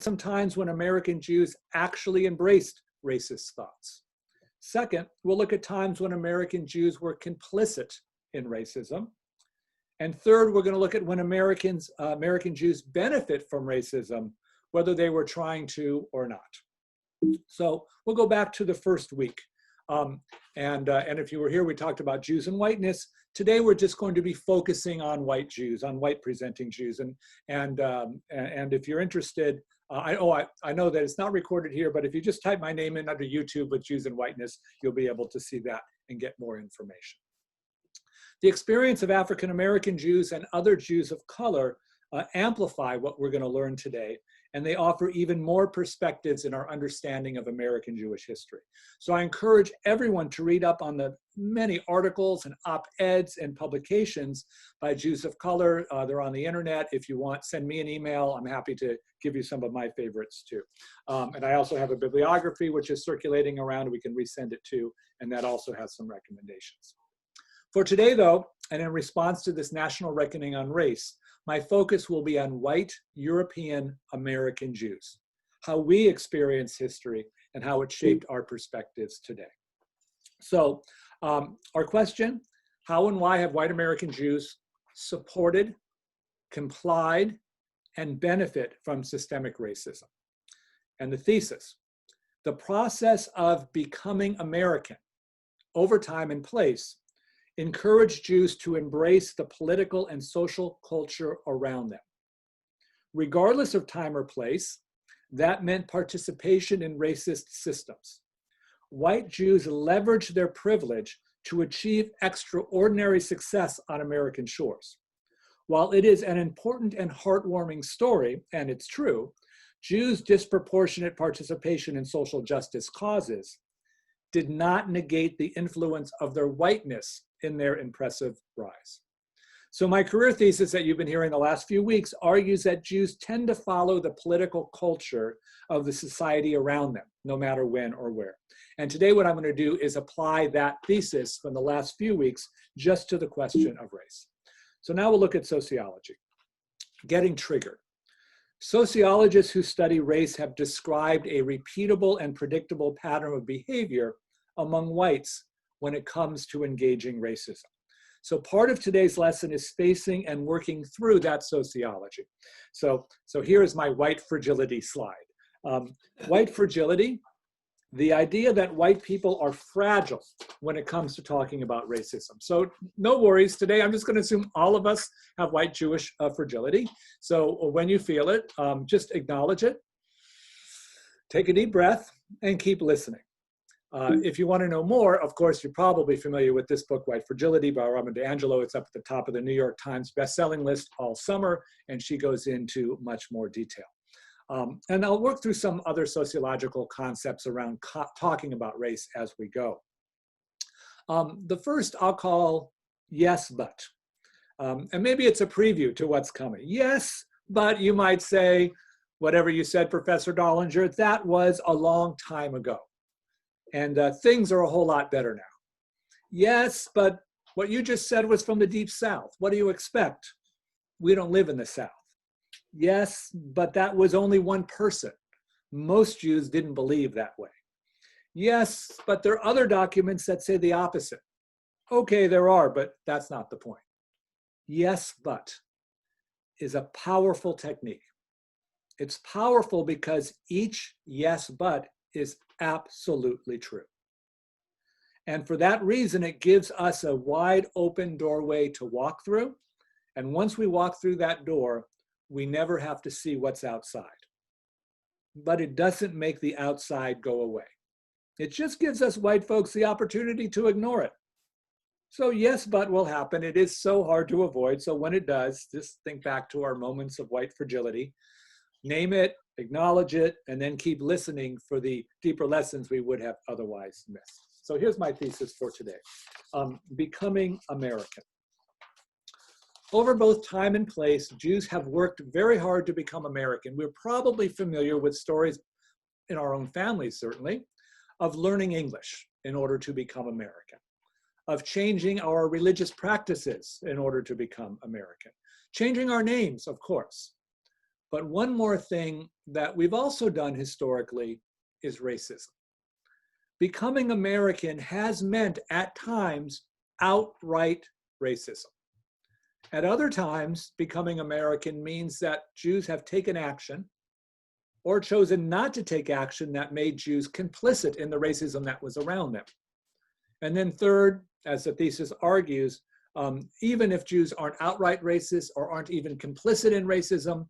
some times when American Jews actually embraced racist thoughts. Second, we'll look at times when American Jews were complicit in racism. And third, we're going to look at when American Jews benefit from racism, whether they were trying to or not. So we'll go back to the first week. And if you were here, we talked about Jews and whiteness. Today, we're just going to be focusing on white Jews, on white presenting Jews. And if you're interested, I know that it's not recorded here, but if you just type my name in under YouTube with Jews and whiteness, you'll be able to see that and get more information. The experience of African American Jews and other Jews of color amplify what we're going to learn today, and they offer even more perspectives in our understanding of American Jewish history. So I encourage everyone to read up on the many articles and op-eds and publications by Jews of color. They're on the internet. If you want, send me an email. I'm happy to give you some of my favorites too. And I also have a bibliography which is circulating around. We can resend it to, and that also has some recommendations. For today though, and in response to this national reckoning on race, my focus will be on white European American Jews, how we experience history and how it shaped our perspectives today. So our question, how and why have white American Jews supported, complied, and benefit from systemic racism? And the thesis, the process of becoming American over time and place encouraged Jews to embrace the political and social culture around them. Regardless of time or place, that meant participation in racist systems. White Jews leveraged their privilege to achieve extraordinary success on American shores. While it is an important and heartwarming story, and it's true, Jews' disproportionate participation in social justice causes did not negate the influence of their whiteness in their impressive rise. So my career thesis that you've been hearing the last few weeks argues that Jews tend to follow the political culture of the society around them, no matter when or where. And today what I'm going to do is apply that thesis from the last few weeks just to the question of race. So now we'll look at sociology. Getting triggered. Sociologists who study race have described a repeatable and predictable pattern of behavior among whites when it comes to engaging racism. So part of today's lesson is spacing and working through that sociology. So here is my white fragility slide. White fragility, the idea that white people are fragile when it comes to talking about racism. So no worries today, I'm just going to assume all of us have white Jewish fragility. So when you feel it, just acknowledge it, take a deep breath, and keep listening. If you want to know more, of course, you're probably familiar with this book, White Fragility by Robin DiAngelo. It's up at the top of the New York Times bestselling list all summer, and she goes into much more detail. And I'll work through some other sociological concepts around talking about race as we go. The first I'll call yes, but. And maybe it's a preview to what's coming. Yes, but you might say, whatever you said, Professor Dollinger, that was a long time ago. And things are a whole lot better now. Yes, but what you just said was from the Deep South. What do you expect? We don't live in the South. Yes, but that was only one person. Most Jews didn't believe that way. Yes, but there are other documents that say the opposite. Okay, there are, but that's not the point. Yes, but is a powerful technique. It's powerful because each yes, but is absolutely true. And for that reason, it gives us a wide open doorway to walk through. And once we walk through that door, we never have to see what's outside. But it doesn't make the outside go away. It just gives us white folks the opportunity to ignore it. So yes, but will happen. It is so hard to avoid. So when it does, just think back to our moments of white fragility. Name it, acknowledge it, and then keep listening for the deeper lessons we would have otherwise missed. So here's my thesis for today. Becoming American. Over both time and place, Jews have worked very hard to become American. We're probably familiar with stories in our own families, certainly, of learning English in order to become American, of changing our religious practices in order to become American, changing our names, of course. But one more thing that we've also done historically is racism. Becoming American has meant at times outright racism. At other times, becoming American means that Jews have taken action or chosen not to take action that made Jews complicit in the racism that was around them. And then third, as the thesis argues, even if Jews aren't outright racist or aren't even complicit in racism,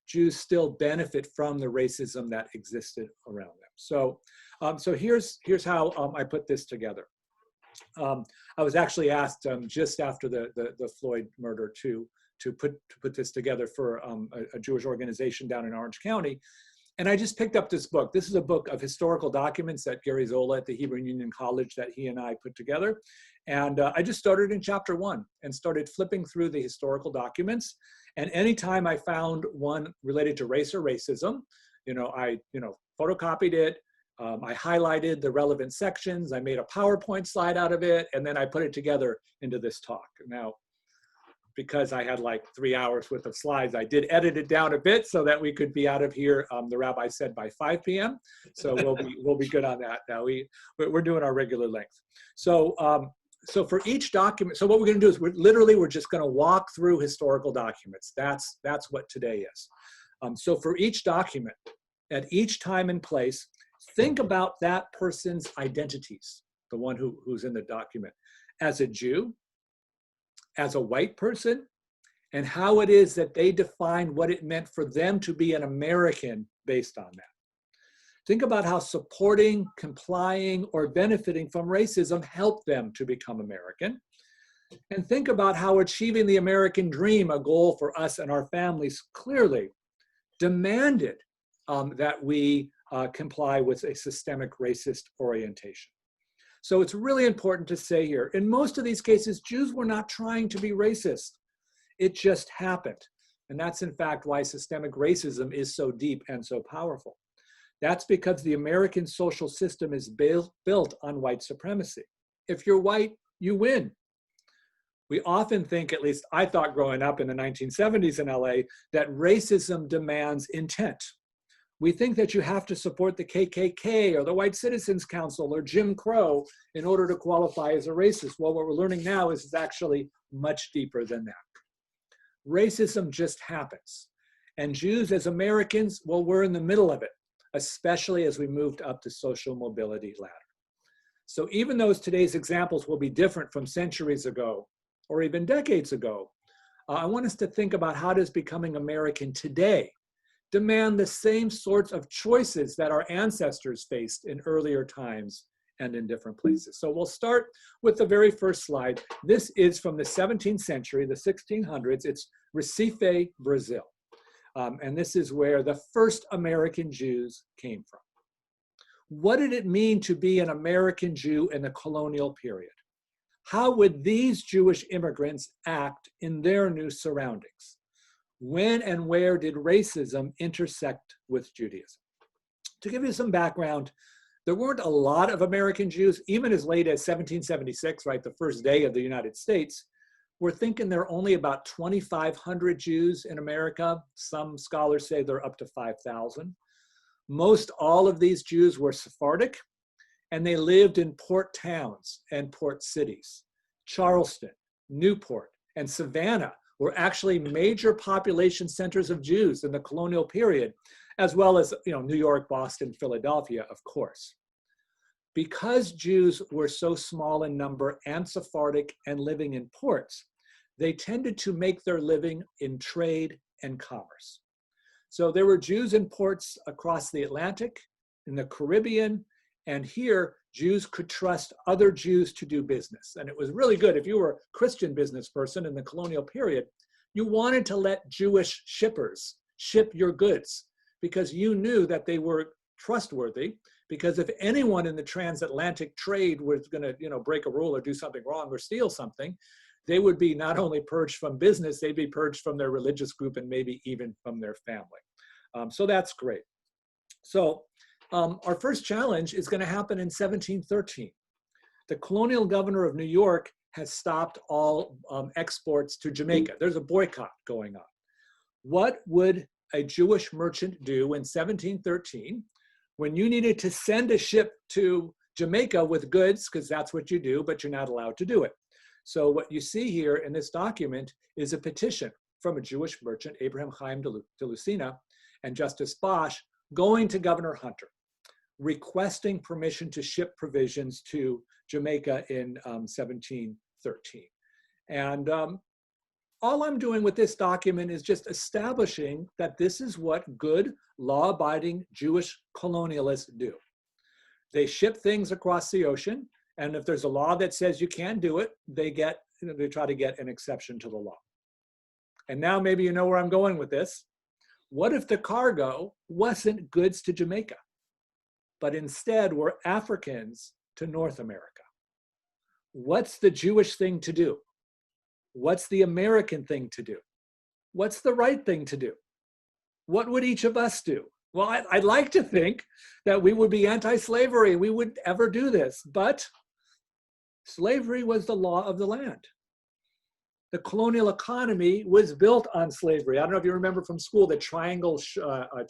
Jews still benefit from the racism that existed around them. So, here's how I put this together. I was actually asked just after the Floyd murder to put this together for a Jewish organization down in Orange County. And I just picked up this book. This is a book of historical documents that Gary Zola at the Hebrew Union College that he and I put together. And I just started in chapter 1 and started flipping through the historical documents. And anytime I found one related to race or racism, I photocopied it. I highlighted the relevant sections. I made a PowerPoint slide out of it, and then I put it together into this talk. Now, because I had like 3 hours worth of slides, I did edit it down a bit so that we could be out of here, the rabbi said, by 5 p.m. So we'll be good on that. Now we're doing our regular length. So for each document, so what we're going to do is we're just going to walk through historical documents. That's what today is. So for each document, at each time and place, think about that person's identities, the one who's in the document, as a Jew, as a white person, and how it is that they defined what it meant for them to be an American based on that. Think about how supporting, complying, or benefiting from racism helped them to become American. And think about how achieving the American dream, a goal for us and our families, clearly demanded that we comply with a systemic racist orientation. So it's really important to say here, in most of these cases, Jews were not trying to be racist. It just happened. And that's in fact why systemic racism is so deep and so powerful. That's because the American social system is built on white supremacy. If you're white, you win. We often think, at least I thought growing up in the 1970s in LA, that racism demands intent. We think that you have to support the KKK or the White Citizens Council or Jim Crow in order to qualify as a racist. Well, what we're learning now is it's actually much deeper than that. Racism just happens. And Jews as Americans, well, we're in the middle of it, especially as we moved up the social mobility ladder. So even though today's examples will be different from centuries ago or even decades ago, I want us to think about how does becoming American today demand the same sorts of choices that our ancestors faced in earlier times and in different places. So we'll start with the very first slide. This is from the 17th century, the 1600s. It's Recife, Brazil. And this is where the first American Jews came from. What did it mean to be an American Jew in the colonial period? How would these Jewish immigrants act in their new surroundings? When and where did racism intersect with Judaism? To give you some background, there weren't a lot of American Jews, even as late as 1776, right, the first day of the United States. We're thinking there are only about 2,500 Jews in America. Some scholars say they're up to 5,000. Most all of these Jews were Sephardic, and they lived in port towns and port cities. Charleston, Newport, and Savannah were actually major population centers of Jews in the colonial period, as well as New York, Boston, Philadelphia, of course. Because Jews were so small in number and Sephardic and living in ports, they tended to make their living in trade and commerce. So there were Jews in ports across the Atlantic, in the Caribbean, and here Jews could trust other Jews to do business. And it was really good. If you were a Christian business person in the colonial period, you wanted to let Jewish shippers ship your goods because you knew that they were trustworthy. Because if anyone in the transatlantic trade was going to, break a rule or do something wrong or steal something, they would be not only purged from business, they'd be purged from their religious group and maybe even from their family. So that's great. So our first challenge is going to happen in 1713. The colonial governor of New York has stopped all exports to Jamaica. There's a boycott going on. What would a Jewish merchant do in 1713 when you needed to send a ship to Jamaica with goods, because that's what you do, but you're not allowed to do it. So what you see here in this document is a petition from a Jewish merchant, Abraham Chaim de Lucena, and Justice Bosch, going to Governor Hunter, requesting permission to ship provisions to Jamaica in 1713. And all I'm doing with this document is just establishing that this is what good, law-abiding Jewish colonialists do. They ship things across the ocean, and if there's a law that says you can't do it, they try to get an exception to the law. And now maybe you know where I'm going with this. What if the cargo wasn't goods to Jamaica, but instead were Africans to North America? What's the Jewish thing to do? What's the American thing to do? What's the right thing to do? What would each of us do? Well, I'd like to think that we would be anti-slavery and we would ever do this, but slavery was the law of the land. The colonial economy was built on slavery. I don't know if you remember from school the triangle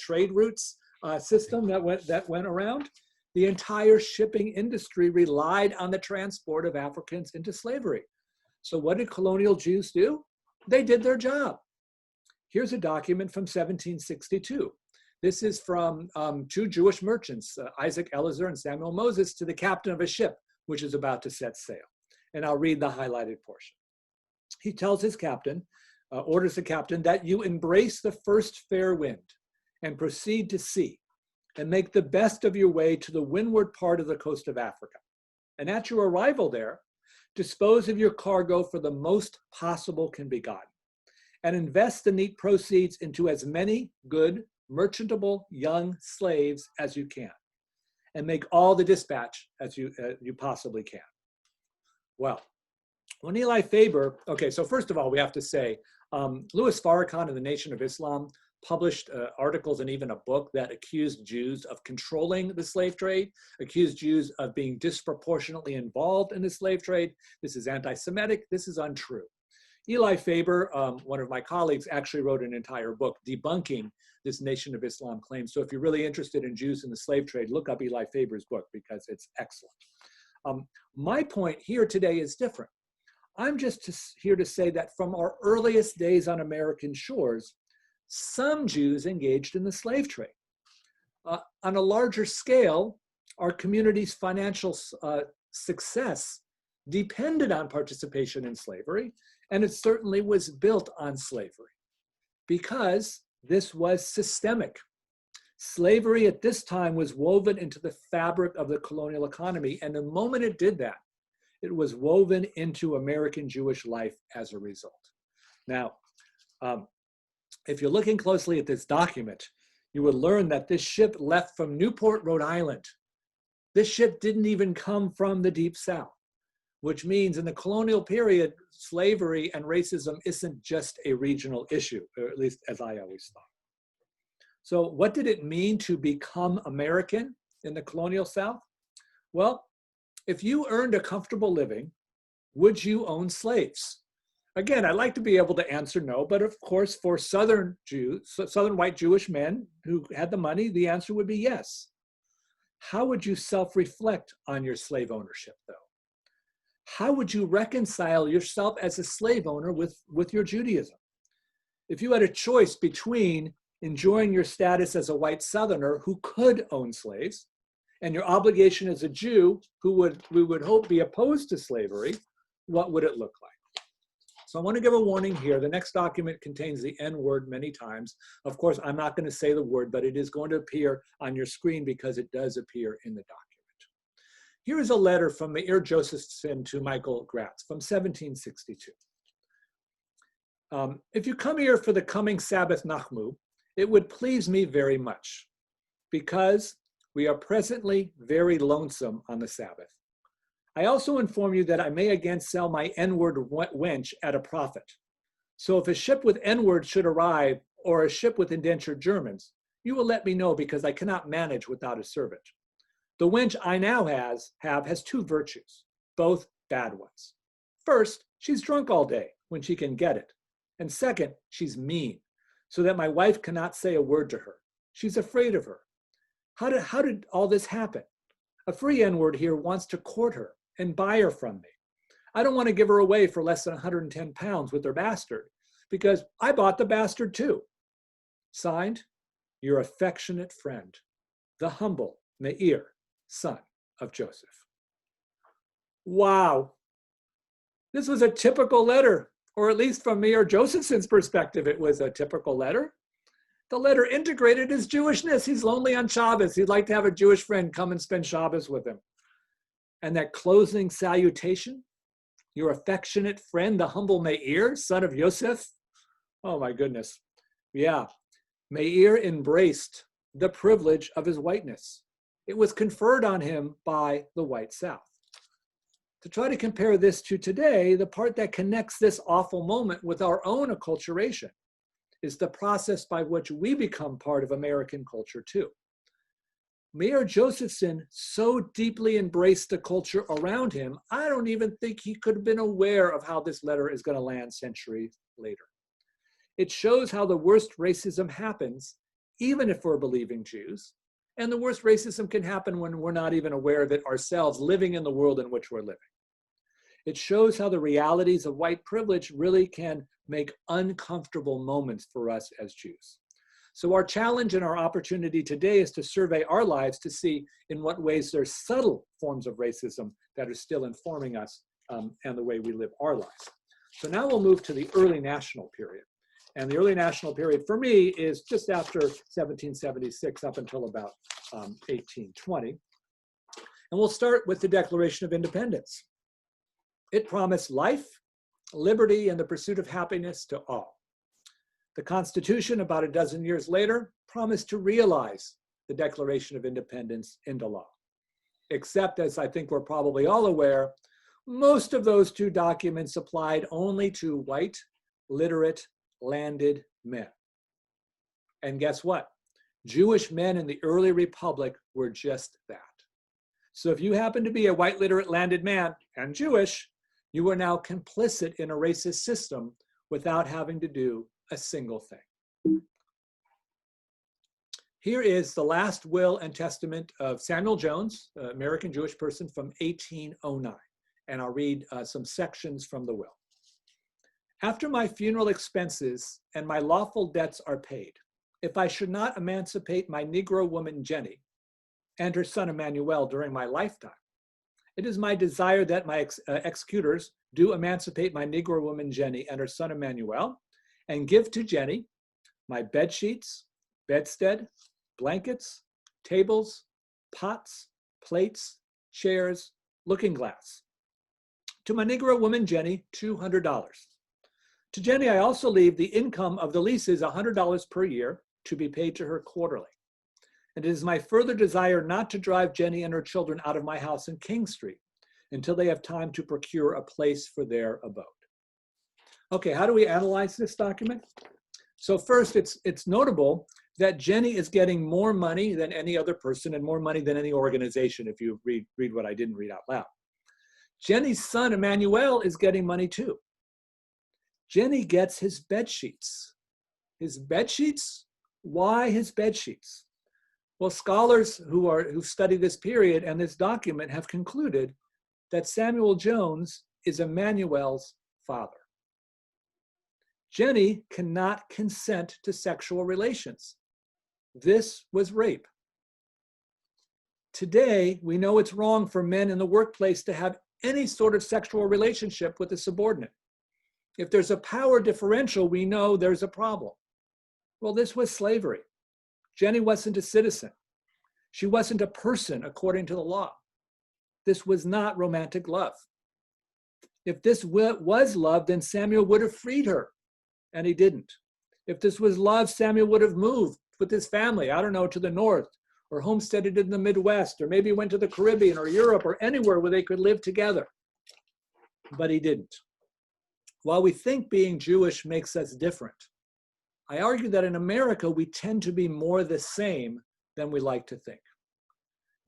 trade routes system that went around. The entire shipping industry relied on the transport of Africans into slavery. So what did colonial Jews do? They did their job. Here's a document from 1762. This is from two Jewish merchants, Isaac Eliezer and Samuel Moses, to the captain of a ship which is about to set sail. And I'll read the highlighted portion. He tells his captain, orders the captain, that you embrace the first fair wind and proceed to sea and make the best of your way to the windward part of the coast of Africa. And at your arrival there, dispose of your cargo for the most possible can be gotten, and invest the neat proceeds into as many good, merchantable young slaves as you can, and make all the dispatch as you possibly can. Well, when Eli Faber, okay, so first of all, we have to say, Louis Farrakhan in the Nation of Islam published articles and even a book that accused Jews of controlling the slave trade, accused Jews of being disproportionately involved in the slave trade. This is anti-Semitic, this is untrue. Eli Faber, one of my colleagues, actually wrote an entire book debunking this Nation of Islam claim. So if you're really interested in Jews in the slave trade, look up Eli Faber's book because it's excellent. My point here today is different. I'm just here to say that from our earliest days on American shores, some Jews engaged in the slave trade. On a larger scale, our community's financial success depended on participation in slavery, and it certainly was built on slavery because this was systemic. Slavery at this time was woven into the fabric of the colonial economy, and the moment it did that, it was woven into American Jewish life as a result. Now, if you're looking closely at this document, you would learn that this ship left from Newport, Rhode Island. This ship didn't even come from the Deep South, which means in the colonial period, slavery and racism isn't just a regional issue, or at least as I always thought. So what did it mean to become American in the colonial South? Well, if you earned a comfortable living, would you own slaves? Again, I'd like to be able to answer no, but of course for Southern white Jewish men who had the money, the answer would be yes. How would you self-reflect on your slave ownership though? How would you reconcile yourself as a slave owner with your Judaism? If you had a choice between enjoying your status as a white Southerner who could own slaves and your obligation as a Jew who we would hope be opposed to slavery, what would it look like? So I want to give a warning here. The next document contains the N word many times. Of course, I'm not going to say the word, but it is going to appear on your screen because it does appear in the document. Here is a letter from Meir Josephson to Michael Gratz from 1762. If you come here for the coming Sabbath Nachmu, it would please me very much because we are presently very lonesome on the Sabbath. I also inform you that I may again sell my N-word wench at a profit. So if a ship with N-word should arrive or a ship with indentured Germans, you will let me know because I cannot manage without a servant. The wench I now has two virtues, both bad ones. First, she's drunk all day when she can get it. And second, she's mean. so that my wife cannot say a word to her. She's afraid of her. How did all this happen? A free N-word here wants to court her and buy her from me. I don't want to give her away for less than 110 pounds with her bastard, because I bought the bastard too. Signed, your affectionate friend, the humble Meir, son of Joseph. Wow. This was a typical letter, or at least from Meir Josephson's perspective, it was a typical letter. The letter integrated his Jewishness. He's lonely on Shabbos. He'd like to have a Jewish friend come and spend Shabbos with him. And that closing salutation, your affectionate friend, the humble Meir, son of Yosef. Oh my goodness. Yeah, Meir embraced the privilege of his whiteness. It was conferred on him by the white South. To try to compare this to today, the part that connects this awful moment with our own acculturation is the process by which we become part of American culture too. Meir Josephson so deeply embraced the culture around him, I don't even think he could have been aware of how this letter is going to land centuries later. It shows how the worst racism happens, even if we're believing Jews, and the worst racism can happen when we're not even aware of it ourselves, living in the world in which we're living. It shows how the realities of white privilege really can make uncomfortable moments for us as Jews. So our challenge and our opportunity today is to survey our lives to see in what ways there's subtle forms of racism that are still informing us and the way we live our lives. So now we'll move to the early national period. And the early national period for me is just after 1776 up until about 1820. And we'll start with the Declaration of Independence. It promised life, liberty, and the pursuit of happiness to all. The Constitution, about a dozen years later, promised to realize the Declaration of Independence into law. Except, as I think we're probably all aware, most of those two documents applied only to white, literate, landed men. And guess what? Jewish men in the early republic were just that. So if you happen to be a white, literate, landed man and Jewish, you are now complicit in a racist system without having to do a single thing. Here is the last will and testament of Samuel Jones, an American Jewish person from 1809. And I'll read some sections from the will. After my funeral expenses and my lawful debts are paid, if I should not emancipate my Negro woman Jenny and her son Emmanuel during my lifetime, it is my desire that my executors do emancipate my Negro woman Jenny and her son Emmanuel, and give to Jenny my bed sheets, bedstead, blankets, tables, pots, plates, chairs, looking glass. To my Negro woman Jenny, $200. To Jenny, I also leave the income of the leases, $100 per year, to be paid to her quarterly. And it is my further desire not to drive Jenny and her children out of my house in King Street until they have time to procure a place for their abode. Okay, how do we analyze this document? So first, it's notable that Jenny is getting more money than any other person and more money than any organization, if you read what I didn't read out loud. Jenny's son, Emmanuel, is getting money too. Jenny gets his bed sheets. His bed sheets? Why his bed sheets? Well, scholars who study this period and this document have concluded that Samuel Jones is Emmanuel's father. Jenny cannot consent to sexual relations. This was rape. Today, we know it's wrong for men in the workplace to have any sort of sexual relationship with a subordinate. If there's a power differential, we know there's a problem. Well, this was slavery. Jenny wasn't a citizen. She wasn't a person according to the law. This was not romantic love. If this was love, then Samuel would have freed her, and he didn't. If this was love, Samuel would have moved with his family, I don't know, to the north, or homesteaded in the Midwest, or maybe went to the Caribbean or Europe or anywhere where they could live together. But he didn't. While we think being Jewish makes us different, I argue that in America, we tend to be more the same than we like to think.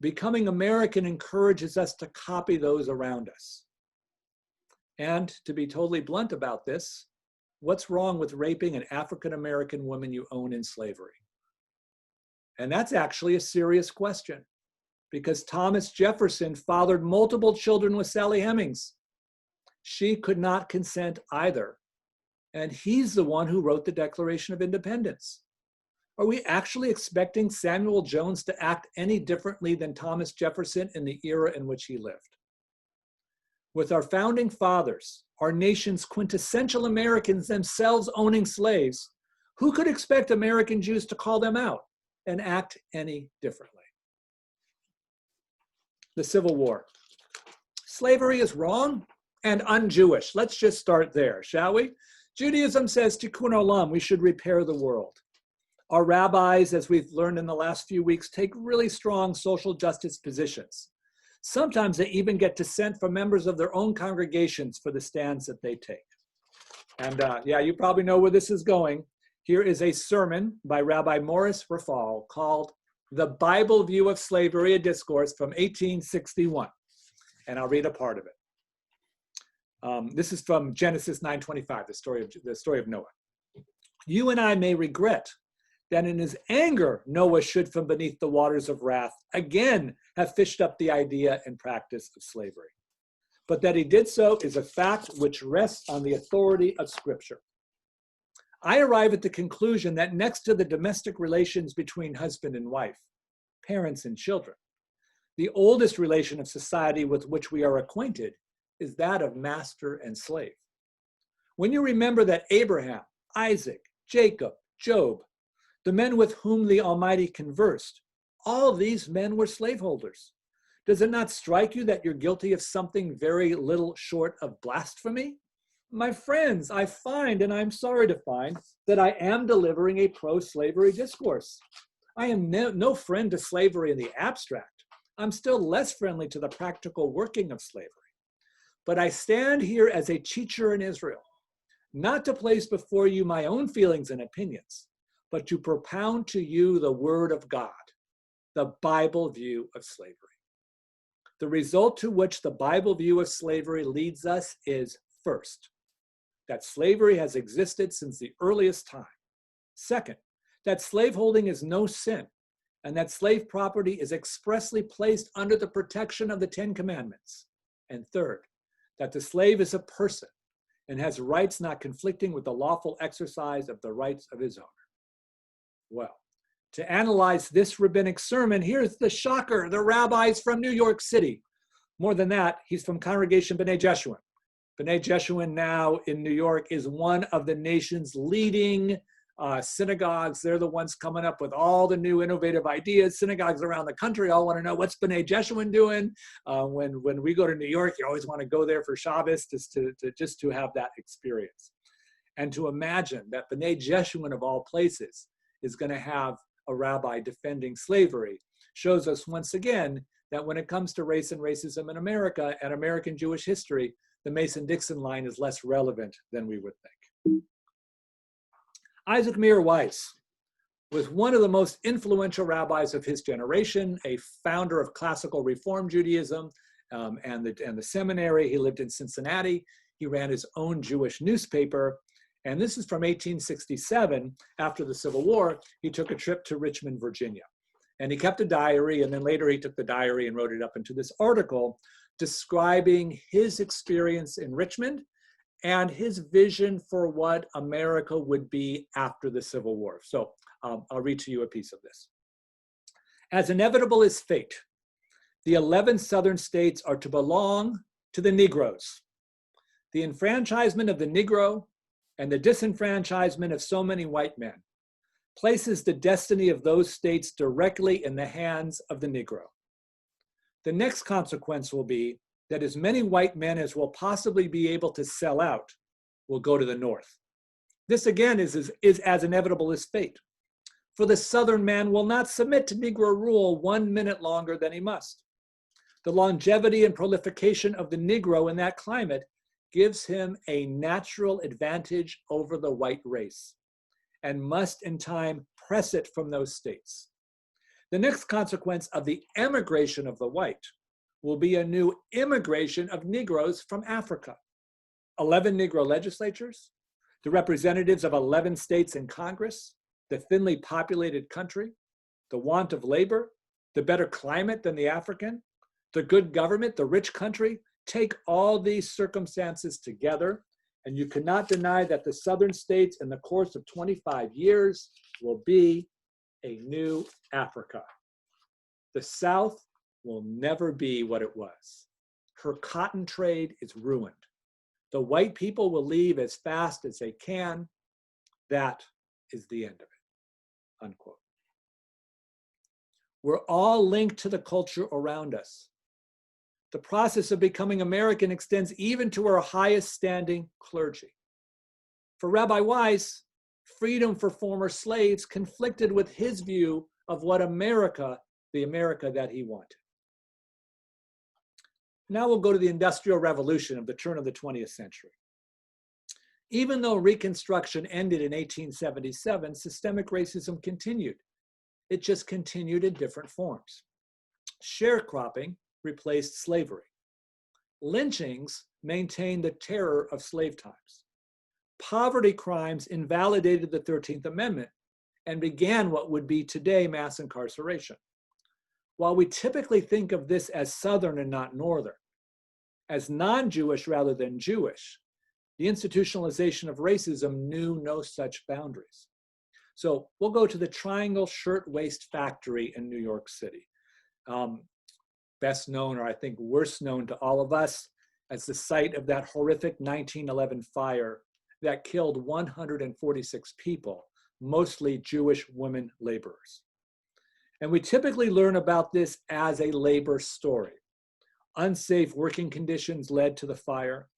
Becoming American encourages us to copy those around us. And to be totally blunt about this, what's wrong with raping an African-American woman you own in slavery? And that's actually a serious question, because Thomas Jefferson fathered multiple children with Sally Hemings. She could not consent either. And he's the one who wrote the Declaration of Independence. Are we actually expecting Samuel Jones to act any differently than Thomas Jefferson in the era in which he lived? With our founding fathers, our nation's quintessential Americans themselves owning slaves, who could expect American Jews to call them out and act any differently? The Civil War. Slavery is wrong and un-Jewish. Let's just start there, shall we? Judaism says, tikkun olam, we should repair the world. Our rabbis, as we've learned in the last few weeks, take really strong social justice positions. Sometimes they even get dissent from members of their own congregations for the stands that they take. And yeah, you probably know where this is going. Here is a sermon by Rabbi Morris Rafal called The Bible View of Slavery, a Discourse from 1861. And I'll read a part of it. This is from Genesis 9:25, the story of Noah. You and I may regret that in his anger, Noah should from beneath the waters of wrath again have fished up the idea and practice of slavery. But that he did so is a fact which rests on the authority of Scripture. I arrive at the conclusion that next to the domestic relations between husband and wife, parents and children, the oldest relation of society with which we are acquainted is that of master and slave. When you remember that Abraham, Isaac, Jacob, Job, the men with whom the Almighty conversed, all these men were slaveholders. Does it not strike you that you're guilty of something very little short of blasphemy? My friends, I find, and I'm sorry to find, that I am delivering a pro-slavery discourse. I am no friend to slavery in the abstract. I'm still less friendly to the practical working of slavery. But I stand here as a teacher in Israel, not to place before you my own feelings and opinions, but to propound to you the word of God, the Bible view of slavery. The result to which the Bible view of slavery leads us is, first, that slavery has existed since the earliest time. Second, that slaveholding is no sin, and that slave property is expressly placed under the protection of the Ten Commandments. And third, that the slave is a person and has rights not conflicting with the lawful exercise of the rights of his owner. Well, to analyze this rabbinic sermon, here's the shocker, the rabbi's from New York City. More than that, he's from Congregation B'nai Jeshurun. B'nai Jeshurun now in New York is one of the nation's leading synagogues. They're the ones coming up with all the new innovative ideas. Synagogues around the country all want to know what's B'nai Jeshurun doing. When we go to New York, you always want to go there for Shabbos just to have that experience. And to imagine that B'nai Jeshurun of all places is going to have a rabbi defending slavery shows us once again that when it comes to race and racism in America and American Jewish history, the Mason-Dixon line is less relevant than we would think. Isaac Meir Weiss was one of the most influential rabbis of his generation, a founder of classical Reform Judaism and the seminary. He lived in Cincinnati. He ran his own Jewish newspaper. And this is from 1867. After the Civil War, he took a trip to Richmond, Virginia. And he kept a diary, and then later he took the diary and wrote it up into this article describing his experience in Richmond and his vision for what America would be after the Civil War. So I'll read to you a piece of this. As inevitable is fate, the 11 southern states are to belong to the Negroes. The enfranchisement of the Negro and the disenfranchisement of so many white men places the destiny of those states directly in the hands of the Negro. The next consequence will be that as many white men as will possibly be able to sell out will go to the North. This again is as inevitable as fate. For the Southern man will not submit to Negro rule 1 minute longer than he must. The longevity and prolification of the Negro in that climate gives him a natural advantage over the white race and must in time press it from those states. The next consequence of the emigration of the white will be a new immigration of Negroes from Africa. 11 Negro legislatures, the representatives of 11 states in Congress, the thinly populated country, the want of labor, the better climate than the African, the good government, the rich country. Take all these circumstances together, and you cannot deny that the southern states in the course of 25 years will be a new Africa. The South will never be what it was. Her cotton trade is ruined. The white people will leave as fast as they can. That is the end of it, unquote. We're all linked to the culture around us. The process of becoming American extends even to our highest standing clergy. For Rabbi Weiss, freedom for former slaves conflicted with his view of what America, the America that he wanted. Now we'll go to the Industrial Revolution of the turn of the 20th century. Even though Reconstruction ended in 1877, systemic racism continued. It just continued in different forms. Sharecropping replaced slavery. Lynchings maintained the terror of slave times. Poverty crimes invalidated the 13th Amendment and began what would be today mass incarceration. While we typically think of this as Southern and not Northern, as non-Jewish rather than Jewish, the institutionalization of racism knew no such boundaries. So we'll go to the Triangle Shirtwaist Factory in New York City. Best known, or I think worst known to all of us, as the site of that horrific 1911 fire that killed 146 people, mostly Jewish women laborers. And we typically learn about this as a labor story. Unsafe working conditions led to the fire.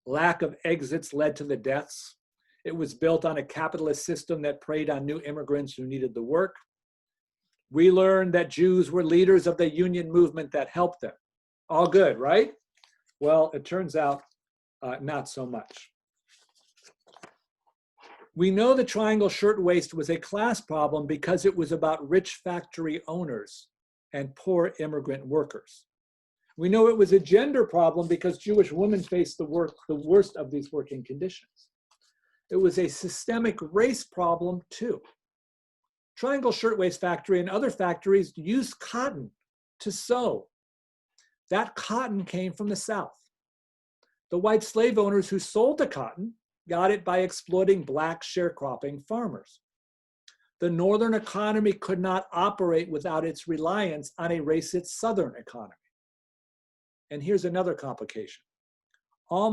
Lack of exits led to the deaths. It was built on a capitalist system that preyed on new immigrants who needed the work. We learned that Jews were leaders of the union movement that helped them. All good, right? Well, it turns out not so much. We know the Triangle Shirtwaist was a class problem because it was about rich factory owners and poor immigrant workers. We know it was a gender problem because Jewish women faced the worst of these working conditions. It was a systemic race problem too. Triangle Shirtwaist Factory and other factories used cotton to sew. That cotton came from the South. The white slave owners who sold the cotton got it by exploiting black sharecropping farmers. The Northern economy could not operate without its reliance on a racist Southern economy. And here's another complication. I'll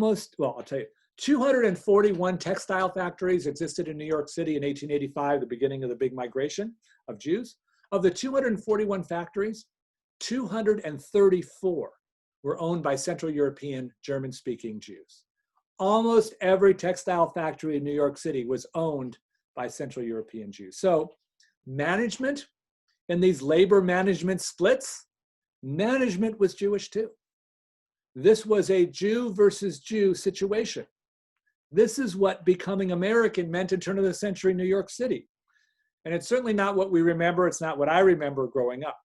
tell you, 241 textile factories existed in New York City in 1885, the beginning of the big migration of Jews. Of the 241 factories, 234 were owned by Central European German-speaking Jews. Almost every textile factory in New York City was owned by Central European Jews. So management and these labor management splits, management was Jewish too. This was a Jew versus Jew situation. This is what becoming American meant in turn of the century New York City. And it's certainly not what we remember. It's not what I remember growing up.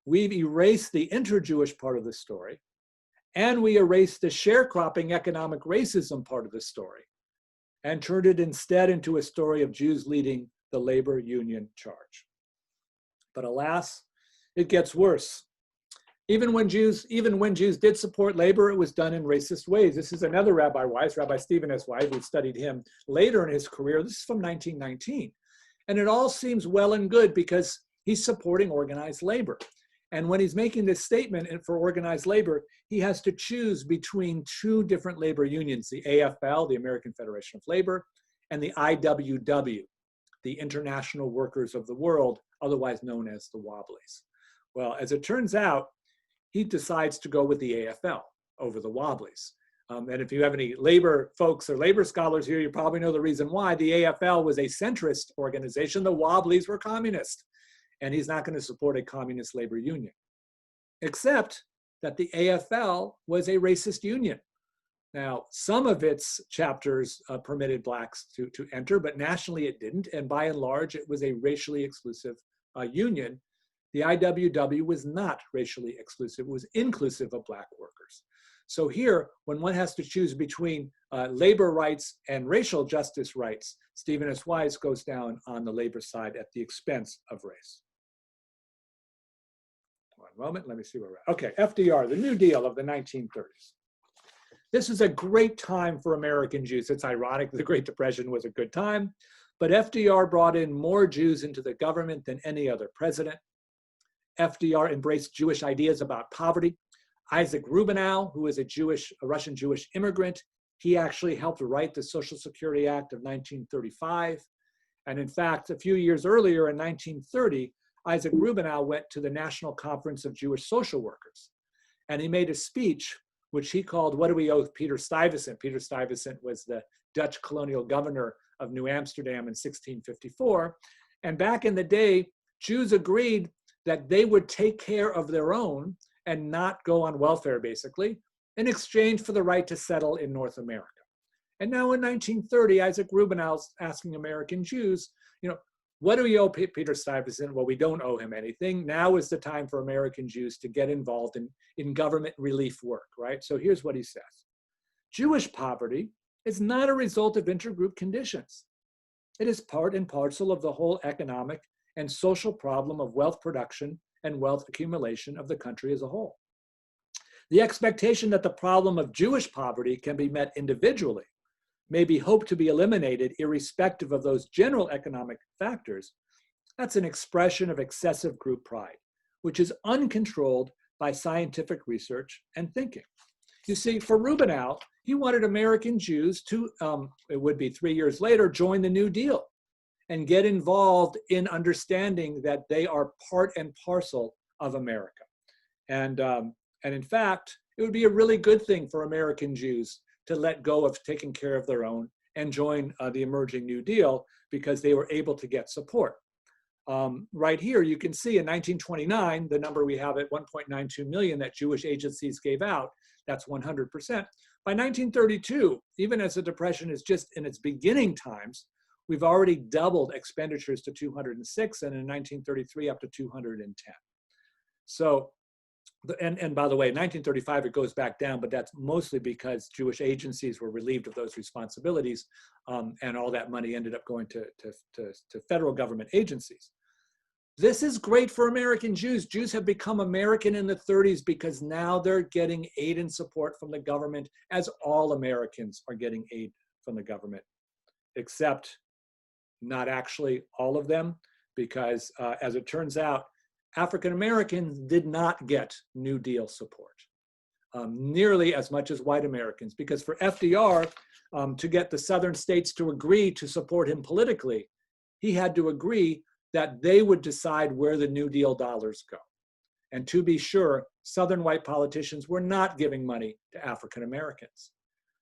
We've erased the inter-Jewish part of the story, and we erased the sharecropping economic racism part of the story, and turned it instead into a story of Jews leading the labor union charge. But alas, it gets worse. Even when Jews did support labor, it was done in racist ways. This is another Rabbi Weiss, Rabbi Stephen S. Weiss, who studied him later in his career. This is from 1919. And it all seems well and good because he's supporting organized labor. And when he's making this statement for organized labor, he has to choose between two different labor unions, the AFL, the American Federation of Labor, and the IWW, the International Workers of the World, otherwise known as the Wobblies. Well, as it turns out, he decides to go with the AFL over the Wobblies. And if you have any labor folks or labor scholars here, you probably know the reason why. The AFL was a centrist organization. The Wobblies were communist. And he's not going to support a communist labor union, except that the AFL was a racist union. Now, some of its chapters permitted blacks to enter, but nationally it didn't. And by and large, it was a racially exclusive union. The IWW was not racially exclusive. It was inclusive of black workers. So here, when one has to choose between labor rights and racial justice rights, Stephen S. Wise goes down on the labor side at the expense of race. One moment, let me see where we're at. Okay, FDR, the New Deal of the 1930s. This is a great time for American Jews. It's ironic, the Great Depression was a good time, but FDR brought in more Jews into the government than any other president. FDR embraced Jewish ideas about poverty. Isaac Rubinow, who is a Russian Jewish immigrant, he actually helped write the Social Security Act of 1935. And in fact, a few years earlier in 1930, Isaac Rubinow went to the National Conference of Jewish Social Workers. And he made a speech which he called, "What do we owe Peter Stuyvesant?" Peter Stuyvesant was the Dutch colonial governor of New Amsterdam in 1654. And back in the day, Jews agreed that they would take care of their own and not go on welfare, basically, in exchange for the right to settle in North America. And now in 1930, Isaac Rubinow's asking American Jews, what do we owe Peter Stuyvesant? Well, we don't owe him anything. Now is the time for American Jews to get involved in government relief work, right? So here's what he says. Jewish poverty is not a result of intergroup conditions. It is part and parcel of the whole economic and social problem of wealth production and wealth accumulation of the country as a whole. The expectation that the problem of Jewish poverty can be met individually may be hoped to be eliminated irrespective of those general economic factors. That's an expression of excessive group pride, which is uncontrolled by scientific research and thinking. You see, for Rubinow, he wanted American Jews to, it would be 3 years later, join the New Deal and get involved in understanding that they are part and parcel of America. And in fact, it would be a really good thing for American Jews to let go of taking care of their own and join the emerging New Deal because they were able to get support. Right here, you can see in 1929, the number we have at 1.92 million that Jewish agencies gave out, that's 100%. By 1932, even as the Depression is just in its beginning times, we've already doubled expenditures to 206, and in 1933 up to 210. So, and by the way, in 1935, it goes back down, but that's mostly because Jewish agencies were relieved of those responsibilities, and all that money ended up going to federal government agencies. This is great for American Jews. Jews have become American in the 30s because now they're getting aid and support from the government, as all Americans are getting aid from the government, except not actually all of them, because as it turns out, African Americans did not get New Deal support nearly as much as white Americans, because for FDR to get the southern states to agree to support him politically, he had to agree that they would decide where the New Deal dollars go. And to be sure, southern white politicians were not giving money to African Americans.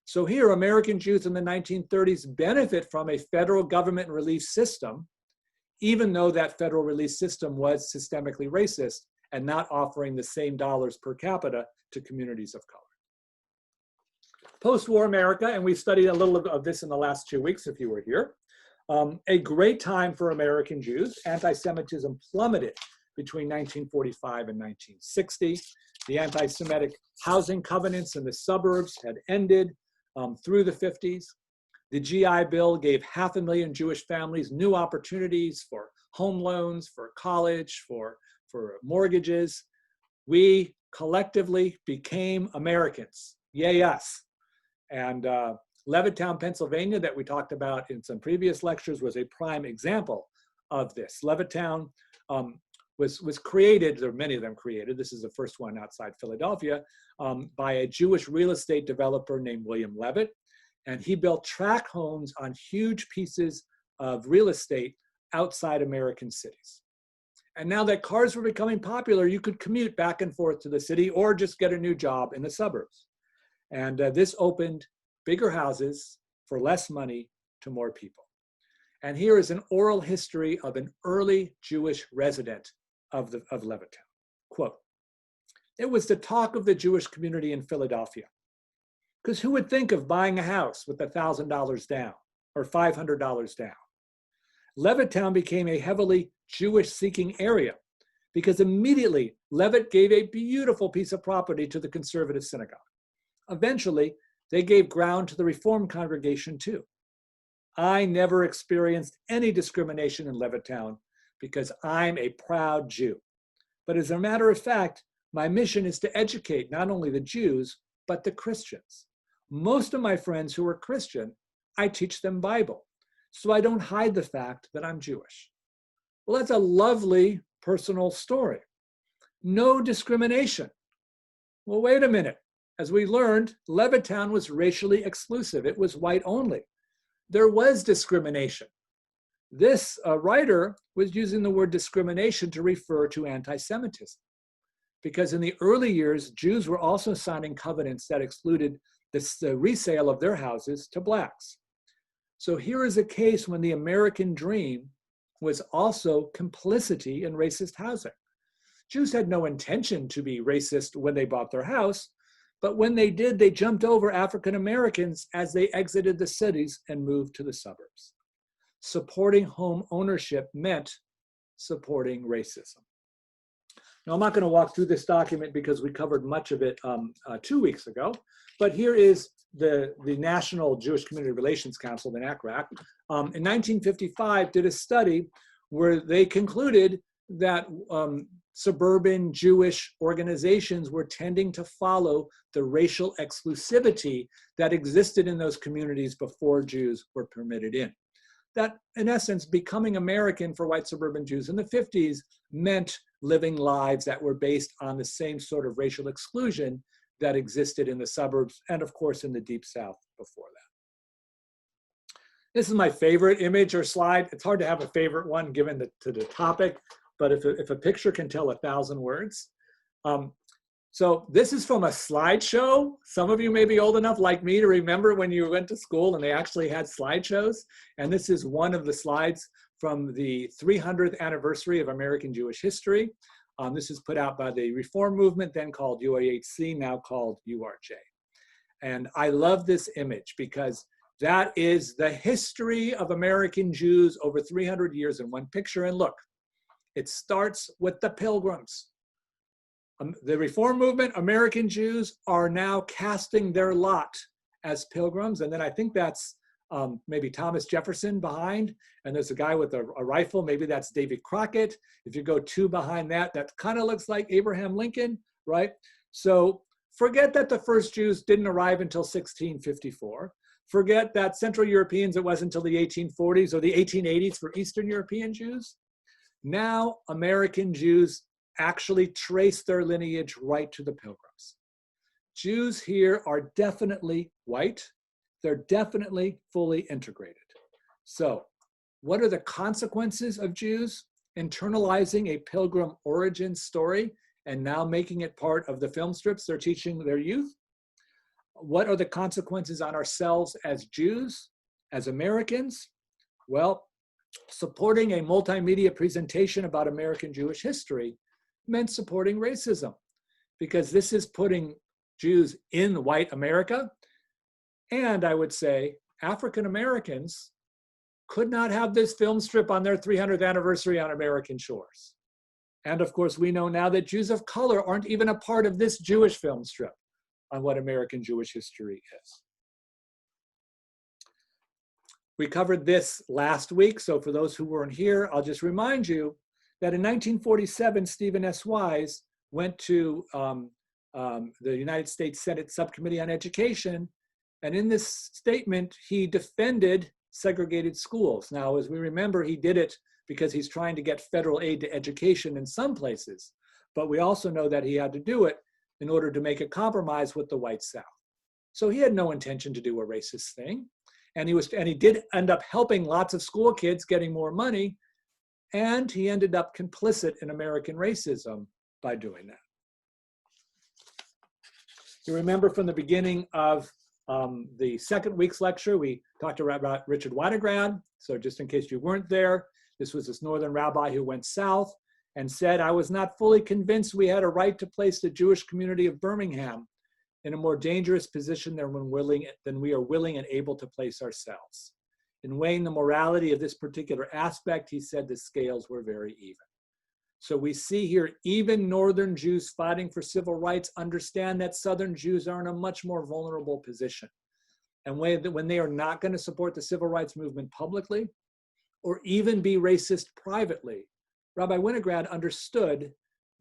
So here, American Jews in the 1930s benefit from a federal government relief system, even though that federal relief system was systemically racist and not offering the same dollars per capita to communities of color. Post-war America, and we've studied a little of this in the last 2 weeks if you were here, a great time for American Jews. Anti-Semitism plummeted between 1945 and 1960. The anti-Semitic housing covenants in the suburbs had ended through the 50s. The GI Bill gave 500,000 Jewish families new opportunities for home loans, for college, for mortgages. We collectively became Americans. Yay us. And Levittown, Pennsylvania, that we talked about in some previous lectures, was a prime example of this. Levittown was created, or many of them created, this is the first one outside Philadelphia, by a Jewish real estate developer named William Levitt. And he built tract homes on huge pieces of real estate outside American cities. And now that cars were becoming popular, you could commute back and forth to the city or just get a new job in the suburbs. And this opened bigger houses for less money to more people. And here is an oral history of an early Jewish resident of Levittown. Quote, "It was the talk of the Jewish community in Philadelphia. Because who would think of buying a house with $1,000 down or $500 down? Levittown became a heavily Jewish-seeking area because immediately Levitt gave a beautiful piece of property to the conservative synagogue. Eventually, they gave ground to the Reformed congregation too. I never experienced any discrimination in Levittown because I'm a proud Jew. But as a matter of fact, my mission is to educate not only the Jews, but the Christians. Most of my friends who are Christian, I teach them Bible, so I don't hide the fact that I'm Jewish. Well, that's a lovely personal story. No discrimination. Well, wait a minute. As we learned, Levittown was racially exclusive. It was white only. There was discrimination. This writer was using the word discrimination to refer to anti-Semitism, because in the early years, Jews were also signing covenants that excluded the resale of their houses to blacks. So here is a case when the American dream was also complicity in racist housing. Jews had no intention to be racist when they bought their house, but when they did, they jumped over African Americans as they exited the cities and moved to the suburbs. Supporting home ownership meant supporting racism. Now, I'm not going to walk through this document because we covered much of it 2 weeks ago, but here is the National Jewish Community Relations Council, the NACRAC, in 1955 did a study where they concluded that suburban Jewish organizations were tending to follow the racial exclusivity that existed in those communities before Jews were permitted in. That, in essence, becoming American for white suburban Jews in the 50s meant living lives that were based on the same sort of racial exclusion that existed in the suburbs and, of course, in the Deep South before that. This is my favorite image or slide. It's hard to have a favorite one given to the topic, but if a picture can tell 1,000 words. So this is from a slideshow. Some of you may be old enough like me to remember when you went to school and they actually had slideshows. And this is one of the slides from the 300th anniversary of American Jewish history. This is put out by the Reform Movement, then called UAHC, now called URJ. And I love this image because that is the history of American Jews over 300 years in one picture. And look, it starts with the Pilgrims. The Reform Movement, American Jews are now casting their lot as pilgrims. And then I think that's maybe Thomas Jefferson behind. And there's a guy with a rifle. Maybe that's David Crockett. If you go 2 behind that, that kind of looks like Abraham Lincoln, right? So forget that the first Jews didn't arrive until 1654. Forget that Central Europeans, it wasn't until the 1840s or the 1880s for Eastern European Jews. Now American Jews actually trace their lineage right to the Pilgrims. Jews here are definitely white. They're definitely fully integrated. So what are the consequences of Jews internalizing a Pilgrim origin story and now making it part of the film strips they're teaching their youth? What are the consequences on ourselves as Jews, as Americans? Well, supporting a multimedia presentation about American Jewish history meant supporting racism, because this is putting Jews in white America. And I would say African Americans could not have this film strip on their 300th anniversary on American shores. And of course, we know now that Jews of color aren't even a part of this Jewish film strip on what American Jewish history is. We covered this last week, so for those who weren't here, I'll just remind you that in 1947, Stephen S. Wise went to the United States Senate Subcommittee on Education, and in this statement, he defended segregated schools. Now, as we remember, he did it because he's trying to get federal aid to education in some places, but we also know that he had to do it in order to make a compromise with the white South. So he had no intention to do a racist thing, and he did end up helping lots of school kids getting more money, and he ended up complicit in American racism by doing that. You remember from the beginning of the second week's lecture, we talked about Richard Winograd. So just in case you weren't there, this was this northern rabbi who went south and said, I was not fully convinced we had a right to place the Jewish community of Birmingham in a more dangerous position than we are willing and able to place ourselves. In weighing the morality of this particular aspect, he said the scales were very even. So we see here, even Northern Jews fighting for civil rights understand that Southern Jews are in a much more vulnerable position. And when they are not going to support the civil rights movement publicly, or even be racist privately, Rabbi Winograd understood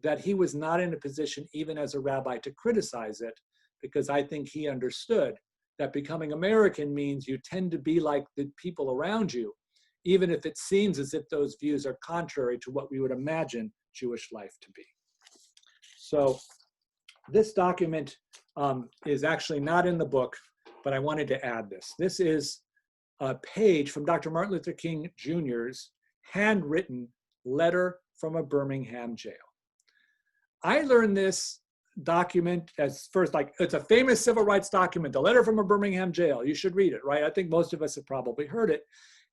that he was not in a position, even as a rabbi, to criticize it, because I think he understood that becoming American means you tend to be like the people around you, even if it seems as if those views are contrary to what we would imagine Jewish life to be. So this document is actually not in the book, but I wanted to add this. This is a page from Dr. Martin Luther King Jr.'s handwritten letter from a Birmingham jail. I learned this document as first, like, it's a famous civil rights document, the letter from a Birmingham jail. You should read it, right? I think most of us have probably heard it.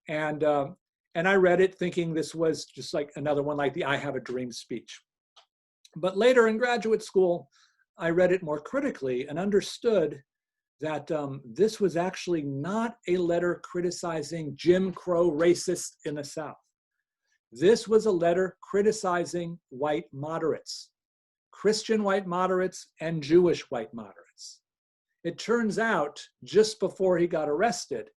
And I read it thinking this was just like another one like the I Have a Dream speech. But later in graduate school, I read it more critically and understood that this was actually not a letter criticizing Jim Crow racists in the South. This was a letter criticizing white moderates, Christian white moderates and Jewish white moderates. It turns out just before he got arrested,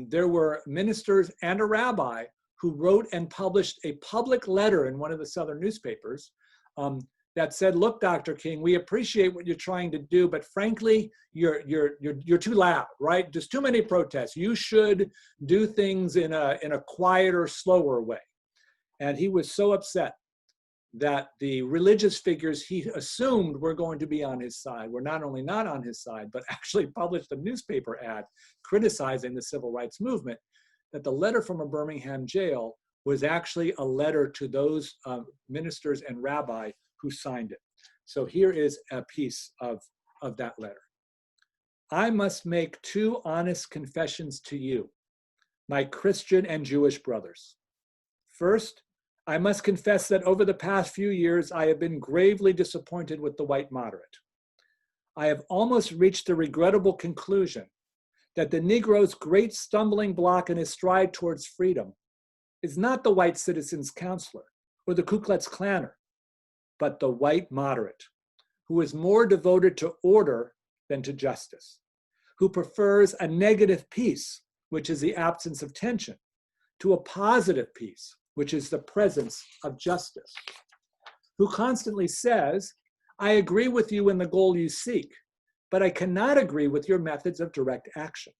there were ministers and a rabbi who wrote and published a public letter in one of the Southern newspapers that said, look, Dr. King, we appreciate what you're trying to do, but frankly, you're too loud, right? There's too many protests. You should do things in a quieter, slower way. And he was so upset that the religious figures he assumed were going to be on his side were not only not on his side, but actually published a newspaper ad criticizing the civil rights movement, that the letter from a Birmingham jail was actually a letter to those ministers and rabbi who signed it. So here is a piece of that letter. I must make two honest confessions to you, my Christian and Jewish brothers. First, I must confess that over the past few years, I have been gravely disappointed with the white moderate. I have almost reached the regrettable conclusion that the Negro's great stumbling block in his stride towards freedom is not the white citizen's counselor or the Ku Klux Klanner, but the white moderate, who is more devoted to order than to justice, who prefers a negative peace, which is the absence of tension, to a positive peace, which is the presence of justice, who constantly says, I agree with you in the goal you seek, but I cannot agree with your methods of direct action,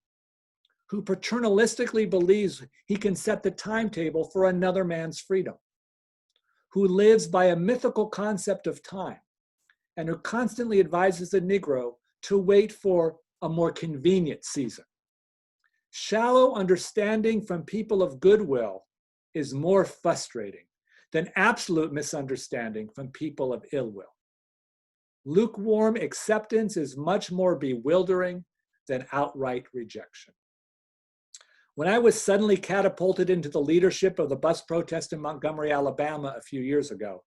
who paternalistically believes he can set the timetable for another man's freedom, who lives by a mythical concept of time, and who constantly advises the Negro to wait for a more convenient season. Shallow understanding from people of goodwill is more frustrating than absolute misunderstanding from people of ill will. Lukewarm acceptance is much more bewildering than outright rejection. When I was suddenly catapulted into the leadership of the bus protest in Montgomery, Alabama a few years ago,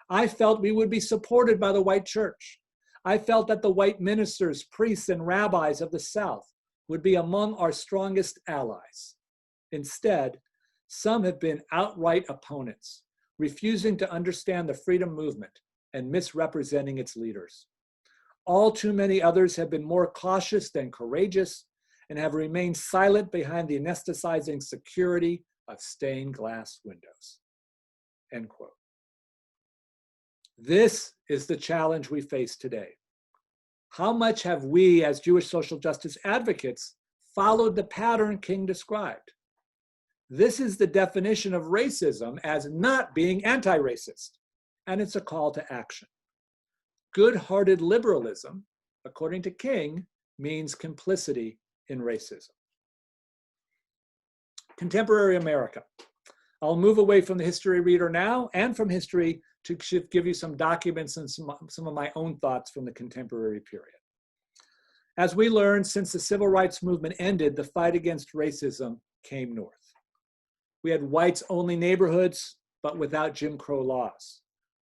I felt we would be supported by the white church. I felt that the white ministers, priests, and rabbis of the South would be among our strongest allies. Instead, some have been outright opponents, refusing to understand the freedom movement and misrepresenting its leaders. All too many others have been more cautious than courageous and have remained silent behind the anesthetizing security of stained glass windows. End quote. This is the challenge we face today. How much have we as Jewish social justice advocates followed the pattern King described? This is the definition of racism as not being anti-racist, and it's a call to action. Good-hearted liberalism, according to King, means complicity in racism. Contemporary America. I'll move away from the history reader now and from history to give you some documents and some of my own thoughts from the contemporary period. As we learned, since the civil rights movement ended, the fight against racism came north. We had whites-only neighborhoods, but without Jim Crow laws.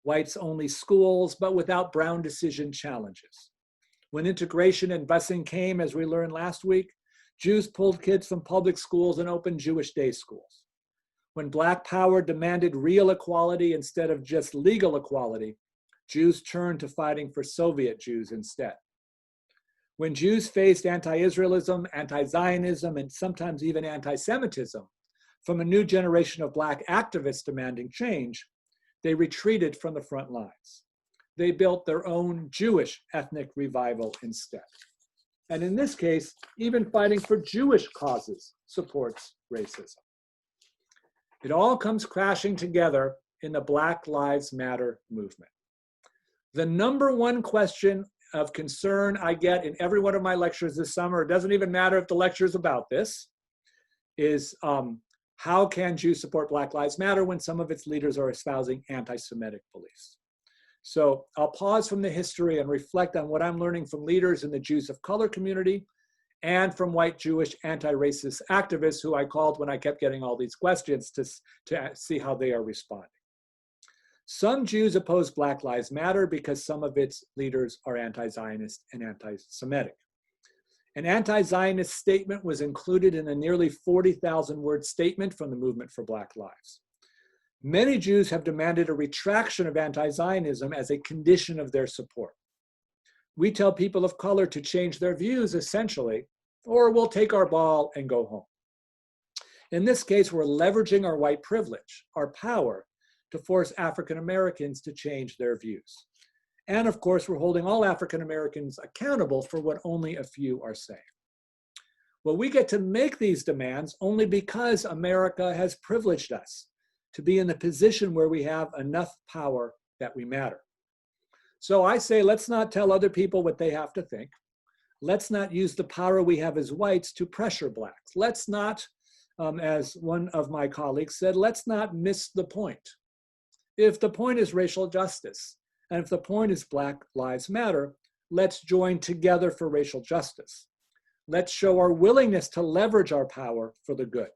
Whites-only schools, but without Brown decision challenges. When integration and busing came, as we learned last week, Jews pulled kids from public schools and opened Jewish day schools. When Black power demanded real equality instead of just legal equality, Jews turned to fighting for Soviet Jews instead. When Jews faced anti-Israelism, anti-Zionism, and sometimes even anti-Semitism from a new generation of Black activists demanding change, they retreated from the front lines. They built their own Jewish ethnic revival instead. And in this case, even fighting for Jewish causes supports racism. It all comes crashing together in the Black Lives Matter movement. The number one question of concern I get in every one of my lectures this summer, it doesn't even matter if the lecture is about this, is how can Jews support Black Lives Matter when some of its leaders are espousing anti-Semitic beliefs? So I'll pause from the history and reflect on what I'm learning from leaders in the Jews of color community and from white Jewish anti-racist activists who I called when I kept getting all these questions to see how they are responding. Some Jews oppose Black Lives Matter because some of its leaders are anti-Zionist and anti-Semitic. An anti-Zionist statement was included in a nearly 40,000-word statement from the Movement for Black Lives. Many Jews have demanded a retraction of anti-Zionism as a condition of their support. We tell people of color to change their views, essentially, or we'll take our ball and go home. In this case, we're leveraging our white privilege, our power, to force African Americans to change their views. And of course, we're holding all African Americans accountable for what only a few are saying. Well, we get to make these demands only because America has privileged us to be in the position where we have enough power that we matter. So I say, let's not tell other people what they have to think. Let's not use the power we have as whites to pressure Blacks. Let's not, as one of my colleagues said, let's not miss the point. If the point is racial justice, and if the point is Black Lives Matter, let's join together for racial justice. Let's show our willingness to leverage our power for the good.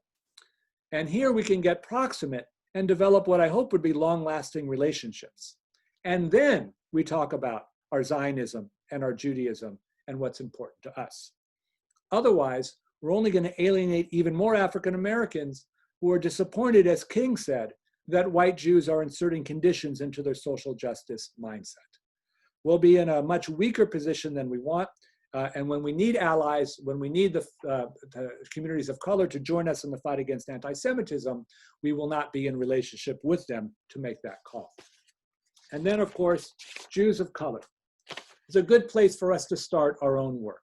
And here we can get proximate and develop what I hope would be long-lasting relationships. And then we talk about our Zionism and our Judaism and what's important to us. Otherwise, we're only going to alienate even more African Americans who are disappointed, as King said, that white Jews are inserting conditions into their social justice mindset. We'll be in a much weaker position than we want. And when we need allies, when we need the communities of color to join us in the fight against anti-Semitism, we will not be in relationship with them to make that call. And then, of course, Jews of color. It's a good place for us to start our own work.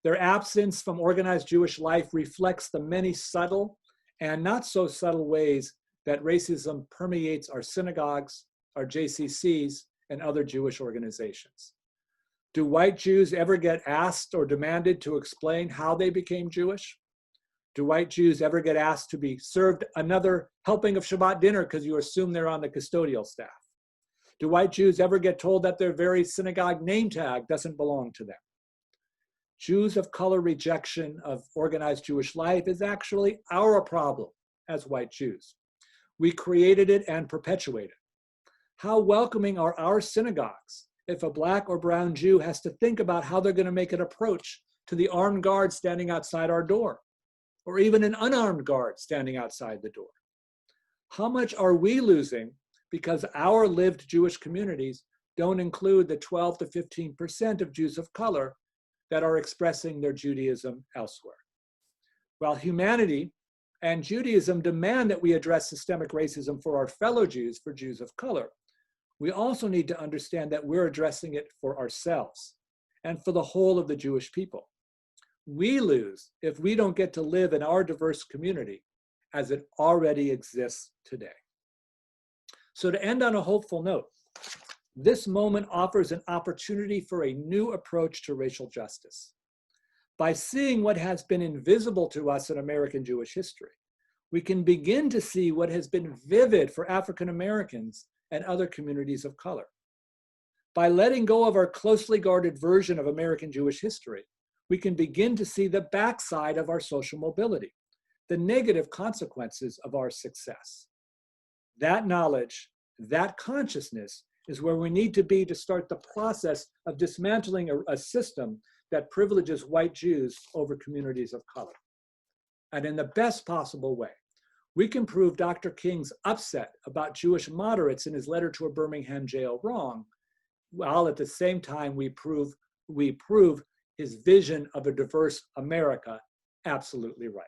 Their absence from organized Jewish life reflects the many subtle and not so subtle ways that racism permeates our synagogues, our JCCs, and other Jewish organizations. Do white Jews ever get asked or demanded to explain how they became Jewish? Do white Jews ever get asked to be served another helping of Shabbat dinner because you assume they're on the custodial staff? Do white Jews ever get told that their very synagogue name tag doesn't belong to them? Jews of color rejection of organized Jewish life is actually our problem as white Jews. We created it and perpetuate it. How welcoming are our synagogues if a Black or brown Jew has to think about how they're going to make an approach to the armed guard standing outside our door, or even an unarmed guard standing outside the door? How much are we losing because our lived Jewish communities don't include the 12 to 15% of Jews of color that are expressing their Judaism elsewhere? While humanity and Judaism demand that we address systemic racism for our fellow Jews, for Jews of color, we also need to understand that we're addressing it for ourselves and for the whole of the Jewish people. We lose if we don't get to live in our diverse community as it already exists today. So to end on a hopeful note, this moment offers an opportunity for a new approach to racial justice. By seeing what has been invisible to us in American Jewish history, we can begin to see what has been vivid for African Americans and other communities of color. By letting go of our closely guarded version of American Jewish history, we can begin to see the backside of our social mobility, the negative consequences of our success. That knowledge, that consciousness is where we need to be to start the process of dismantling a system that privileges white Jews over communities of color. And in the best possible way, we can prove Dr. King's upset about Jewish moderates in his letter to a Birmingham jail wrong, while at the same time we prove his vision of a diverse America absolutely right.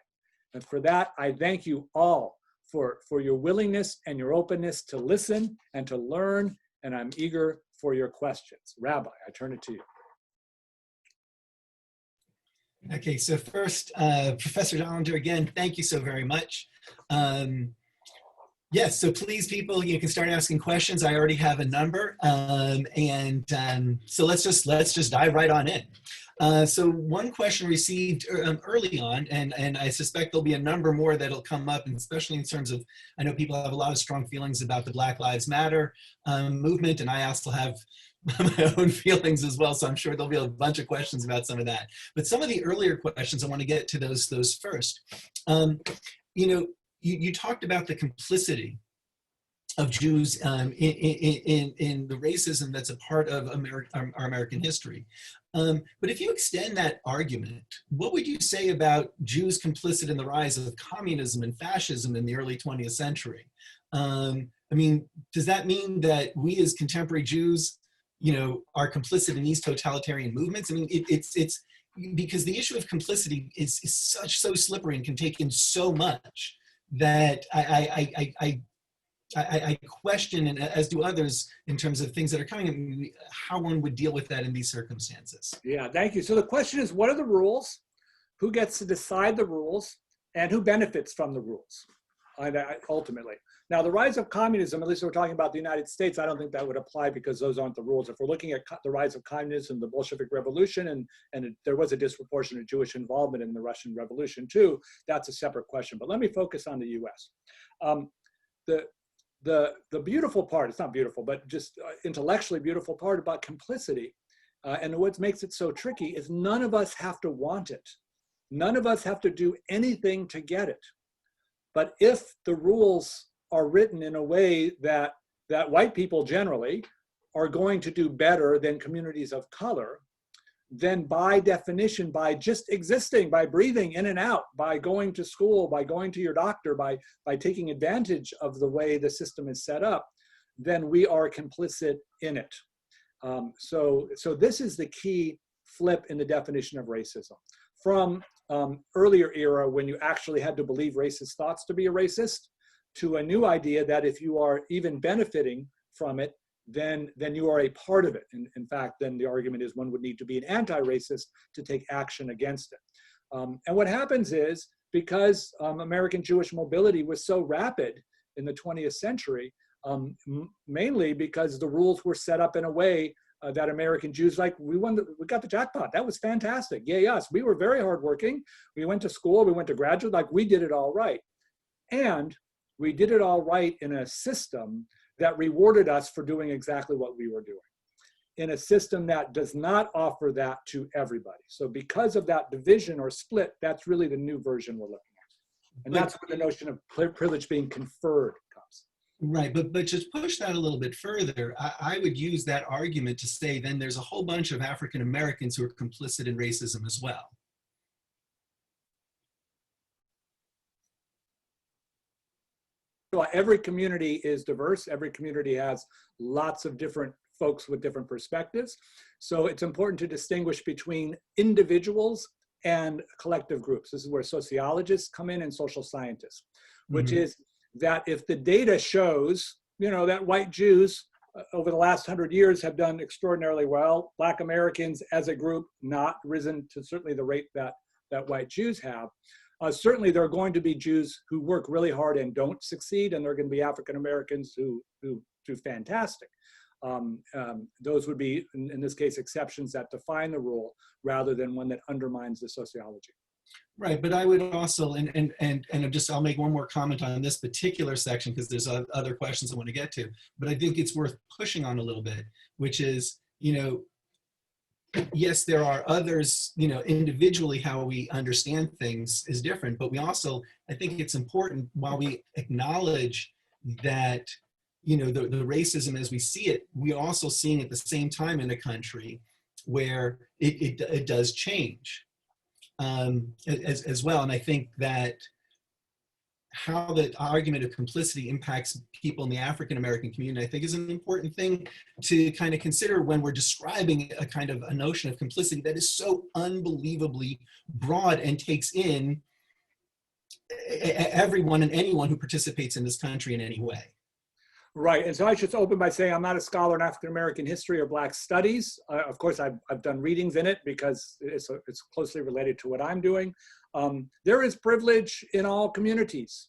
And for that, I thank you all for your willingness and your openness to listen and to learn, and I'm eager for your questions. Rabbi, I turn it to you. Okay, so first, Professor Dollinger, again, thank you so very much. Yes, so please, people, you can start asking questions. I already have a number, so let's just dive right on in. So one question received early on, and I suspect there'll be a number more that'll come up, and especially in terms of, I know people have a lot of strong feelings about the Black Lives Matter movement, and I also have my own feelings as well, so I'm sure there'll be a bunch of questions about some of that. But some of the earlier questions, I want to get to those first. You know, you talked about the complicity of Jews in the racism that's a part of our American history. But if you extend that argument, what would you say about Jews complicit in the rise of communism and fascism in the early 20th century? I mean, does that mean that we as contemporary Jews, you know, are complicit in these totalitarian movements? I mean, it's because the issue of complicity is so slippery and can take in so much that I question, and as do others, in terms of things that are coming, how one would deal with that in these circumstances. Yeah, thank you. So the question is, what are the rules? Who gets to decide the rules? And who benefits from the rules, ultimately? Now, the rise of communism, at least we're talking about the United States, I don't think that would apply because those aren't the rules. If we're looking at the rise of communism, the Bolshevik Revolution, and there was a disproportionate Jewish involvement in the Russian Revolution too, that's a separate question. But let me focus on the US. The beautiful part, it's not beautiful, but just intellectually beautiful part about complicity, and what makes it so tricky is none of us have to want it. None of us have to do anything to get it. But if the rules are written in a way that white people generally are going to do better than communities of color, then by definition, by just existing, by breathing in and out, by going to school, by going to your doctor, by taking advantage of the way the system is set up, then we are complicit in it. So this is the key flip in the definition of racism. From earlier era, when you actually had to believe racist thoughts to be a racist, to a new idea that if you are even benefiting from it, then you are a part of it. In fact, then the argument is one would need to be an anti-racist to take action against it. And what happens is, because American Jewish mobility was so rapid in the 20th century, mainly because the rules were set up in a way that American Jews, like, we got the jackpot. That was fantastic. Yay us. We were very hardworking. We went to school. We went to graduate. Like, we did it all right. And we did it all right in a system that rewarded us for doing exactly what we were doing, in a system that does not offer that to everybody. So because of that division or split, that's really the new version we're looking at. And that's where the notion of privilege being conferred comes. Right, but just push that a little bit further. I would use that argument to say then there's a whole bunch of African Americans who are complicit in racism as well. Every community is diverse. Every community has lots of different folks with different perspectives. So it's important to distinguish between individuals and collective groups. This is where sociologists come in and social scientists, which is that if the data shows, you know, that white Jews over the last 100 years have done extraordinarily well, Black Americans as a group not risen to certainly the rate that white Jews have. Certainly there are going to be Jews who work really hard and don't succeed, and there are going to be African Americans who do fantastic. Those would be, in this case, exceptions that define the rule rather than one that undermines the sociology. Right, but I would also, I'll make one more comment on this particular section because there's other questions I want to get to, but I think it's worth pushing on a little bit, which is, you know, yes, there are others, you know, individually how we understand things is different, but we also, I think it's important while we acknowledge that, you know, the racism as we see it, we're also seeing at the same time in a country where it does change as well. And I think that how the argument of complicity impacts people in the African American community, I think is an important thing to kind of consider when we're describing a kind of a notion of complicity that is so unbelievably broad and takes in everyone and anyone who participates in this country in any way. Right, and so I should open by saying I'm not a scholar in African American history or Black studies. Of course, I've done readings in it because it's closely related to what I'm doing. There is privilege in all communities,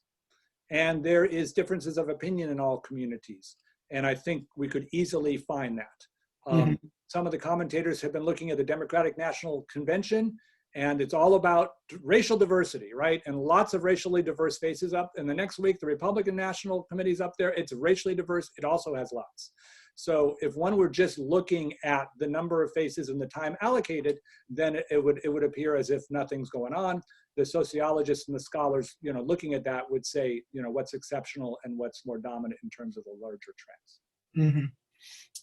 and there is differences of opinion in all communities, and I think we could easily find that. Some of the commentators have been looking at the Democratic National Convention, and it's all about racial diversity, right? And lots of racially diverse faces up. And the next week, the Republican National Committee's up there. It's racially diverse. It also has lots. So if one were just looking at the number of faces and the time allocated, then it would appear as if nothing's going on. The sociologists and the scholars, looking at that would say, what's exceptional and what's more dominant in terms of the larger trends.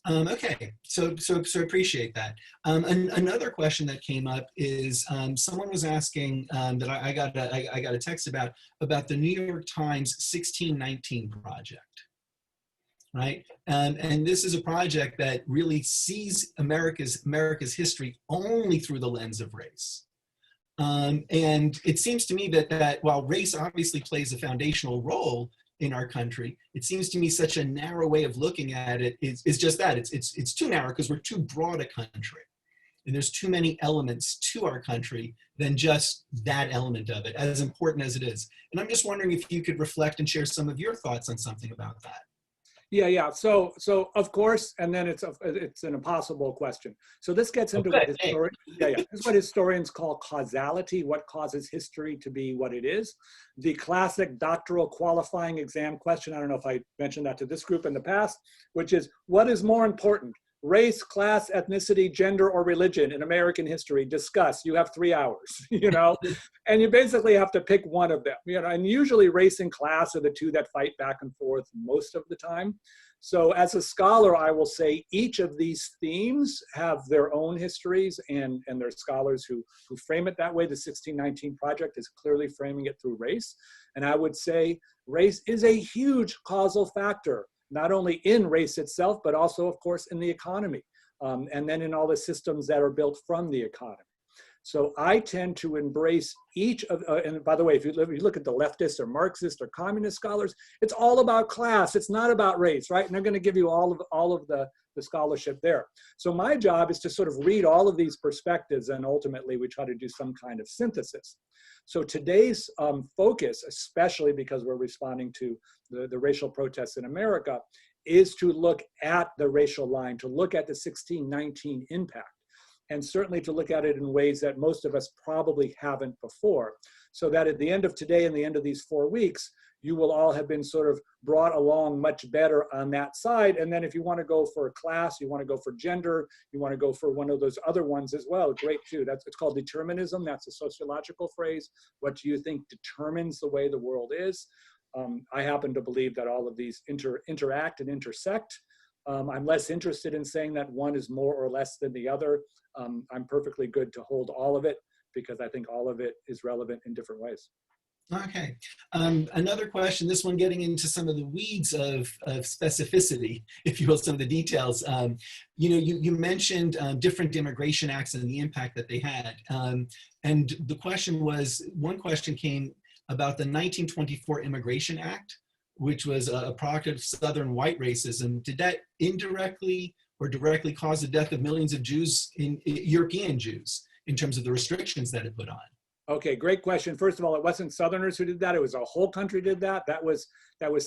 Okay, so appreciate that. Another question that came up is someone was asking that I got a text about the New York Times 1619 project, right? And this is a project that really sees America's history only through the lens of race. And it seems to me that while race obviously plays a foundational role in our country, it seems to me such a narrow way of looking at it is just that. It's too narrow because we're too broad a country. And there's too many elements to our country than just that element of it, as important as it is. And I'm just wondering if you could reflect and share some of your thoughts on something about that. Yeah. So of course, and then it's an impossible question. So this gets into this is what historians call causality, what causes history to be what it is. The classic doctoral qualifying exam question, I don't know if I mentioned that to this group in the past, which is, what is more important? Race, class, ethnicity, gender, or religion in American history? Discuss. You have 3 hours, and you basically have to pick one of them, and usually race and class are the two that fight back and forth most of the time. So as a scholar, I will say each of these themes have their own histories, and there's scholars who frame it that way. The 1619 Project is clearly framing it through race. And I would say race is a huge causal factor, not only in race itself, but also, of course, in the economy, and then in all the systems that are built from the economy. So I tend to embrace each of, and by the way, if you look at the leftist or Marxist or communist scholars, it's all about class. It's not about race, right? And they're going to give you all of the scholarship there. So my job is to sort of read all of these perspectives, and ultimately we try to do some kind of synthesis. So today's focus, especially because we're responding to the racial protests in America, is to look at the racial line, to look at the 1619 impact, and certainly to look at it in ways that most of us probably haven't before, so that at the end of today and the end of these 4 weeks, you will all have been sort of brought along much better on that side. And then if you want to go for a class, you want to go for gender, you want to go for one of those other ones as well, great too. It's called determinism. That's a sociological phrase. What do you think determines the way the world is? I happen to believe that all of these interact and intersect. I'm less interested in saying that one is more or less than the other. I'm perfectly good to hold all of it because I think all of it is relevant in different ways. Okay. Another question, this one getting into some of the weeds of specificity, if you will, some of the details. You mentioned different immigration acts and the impact that they had. And the question was, one question came about the 1924 Immigration Act, which was a product of Southern white racism. Did that indirectly or directly cause the death of millions of Jews, European Jews, in terms of the restrictions that it put on? Okay, great question. First of all, it wasn't Southerners who did that. It was a whole country did that. That was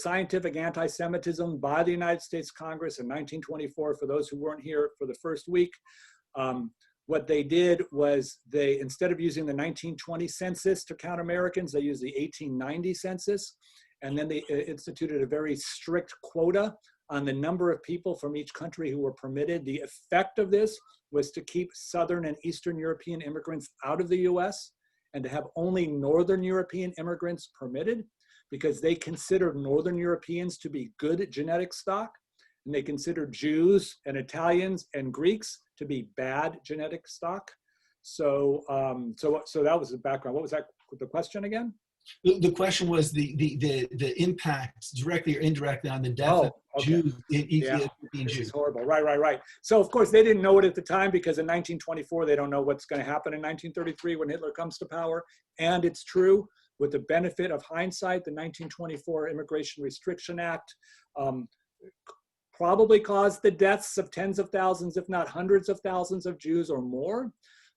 scientific anti-Semitism by the United States Congress in 1924. For those who weren't here for the first week, what they did was they, instead of using the 1920 census to count Americans, they used the 1890 census. And then they instituted a very strict quota on the number of people from each country who were permitted. The effect of this was to keep Southern and Eastern European immigrants out of the US and to have only Northern European immigrants permitted, because they considered Northern Europeans to be good genetic stock, and they considered Jews and Italians and Greeks to be bad genetic stock. So that was the background. What was the question again? The question was the impact directly or indirectly on the death of Okay. Jews, Yeah, Ethiopian this is Jews. horrible. Right. So of course they didn't know it at the time, because in 1924 they don't know what's going to happen in 1933 when Hitler comes to power. And it's true, with the benefit of hindsight, the 1924 Immigration Restriction Act probably caused the deaths of tens of thousands, if not hundreds of thousands of Jews or more,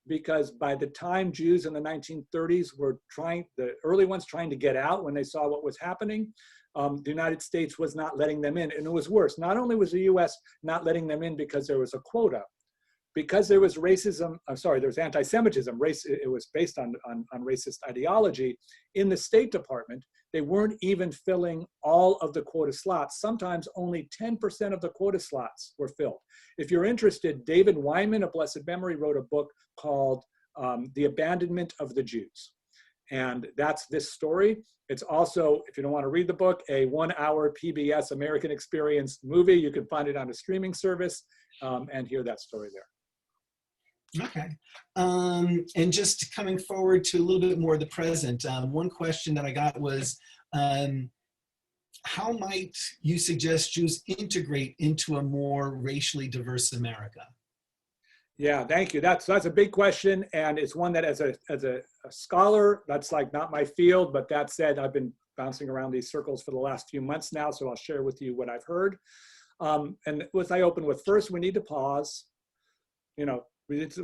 because by the time Jews in the 1930s were the early ones trying to get out when they saw what was happening, the United States was not letting them in. And it was worse. Not only was the US not letting them in because there was a quota, because there was racism, there was anti-Semitism, it was based on racist ideology in the State Department. They weren't even filling all of the quota slots. Sometimes only 10% of the quota slots were filled. If you're interested, David Weinman of blessed memory wrote a book called The Abandonment of the Jews. And that's this story. It's also, if you don't want to read the book, a 1-hour PBS American Experience movie. You can find it on a streaming service and hear that story there. Okay. And just coming forward to a little bit more of the present, one question that I got was, how might you suggest Jews integrate into a more racially diverse America? Yeah, thank you. That's a big question, and it's one that as a scholar, that's like not my field, but that said, I've been bouncing around these circles for the last few months now, so I'll share with you what I've heard. And what I open with, first, we need to pause. You know,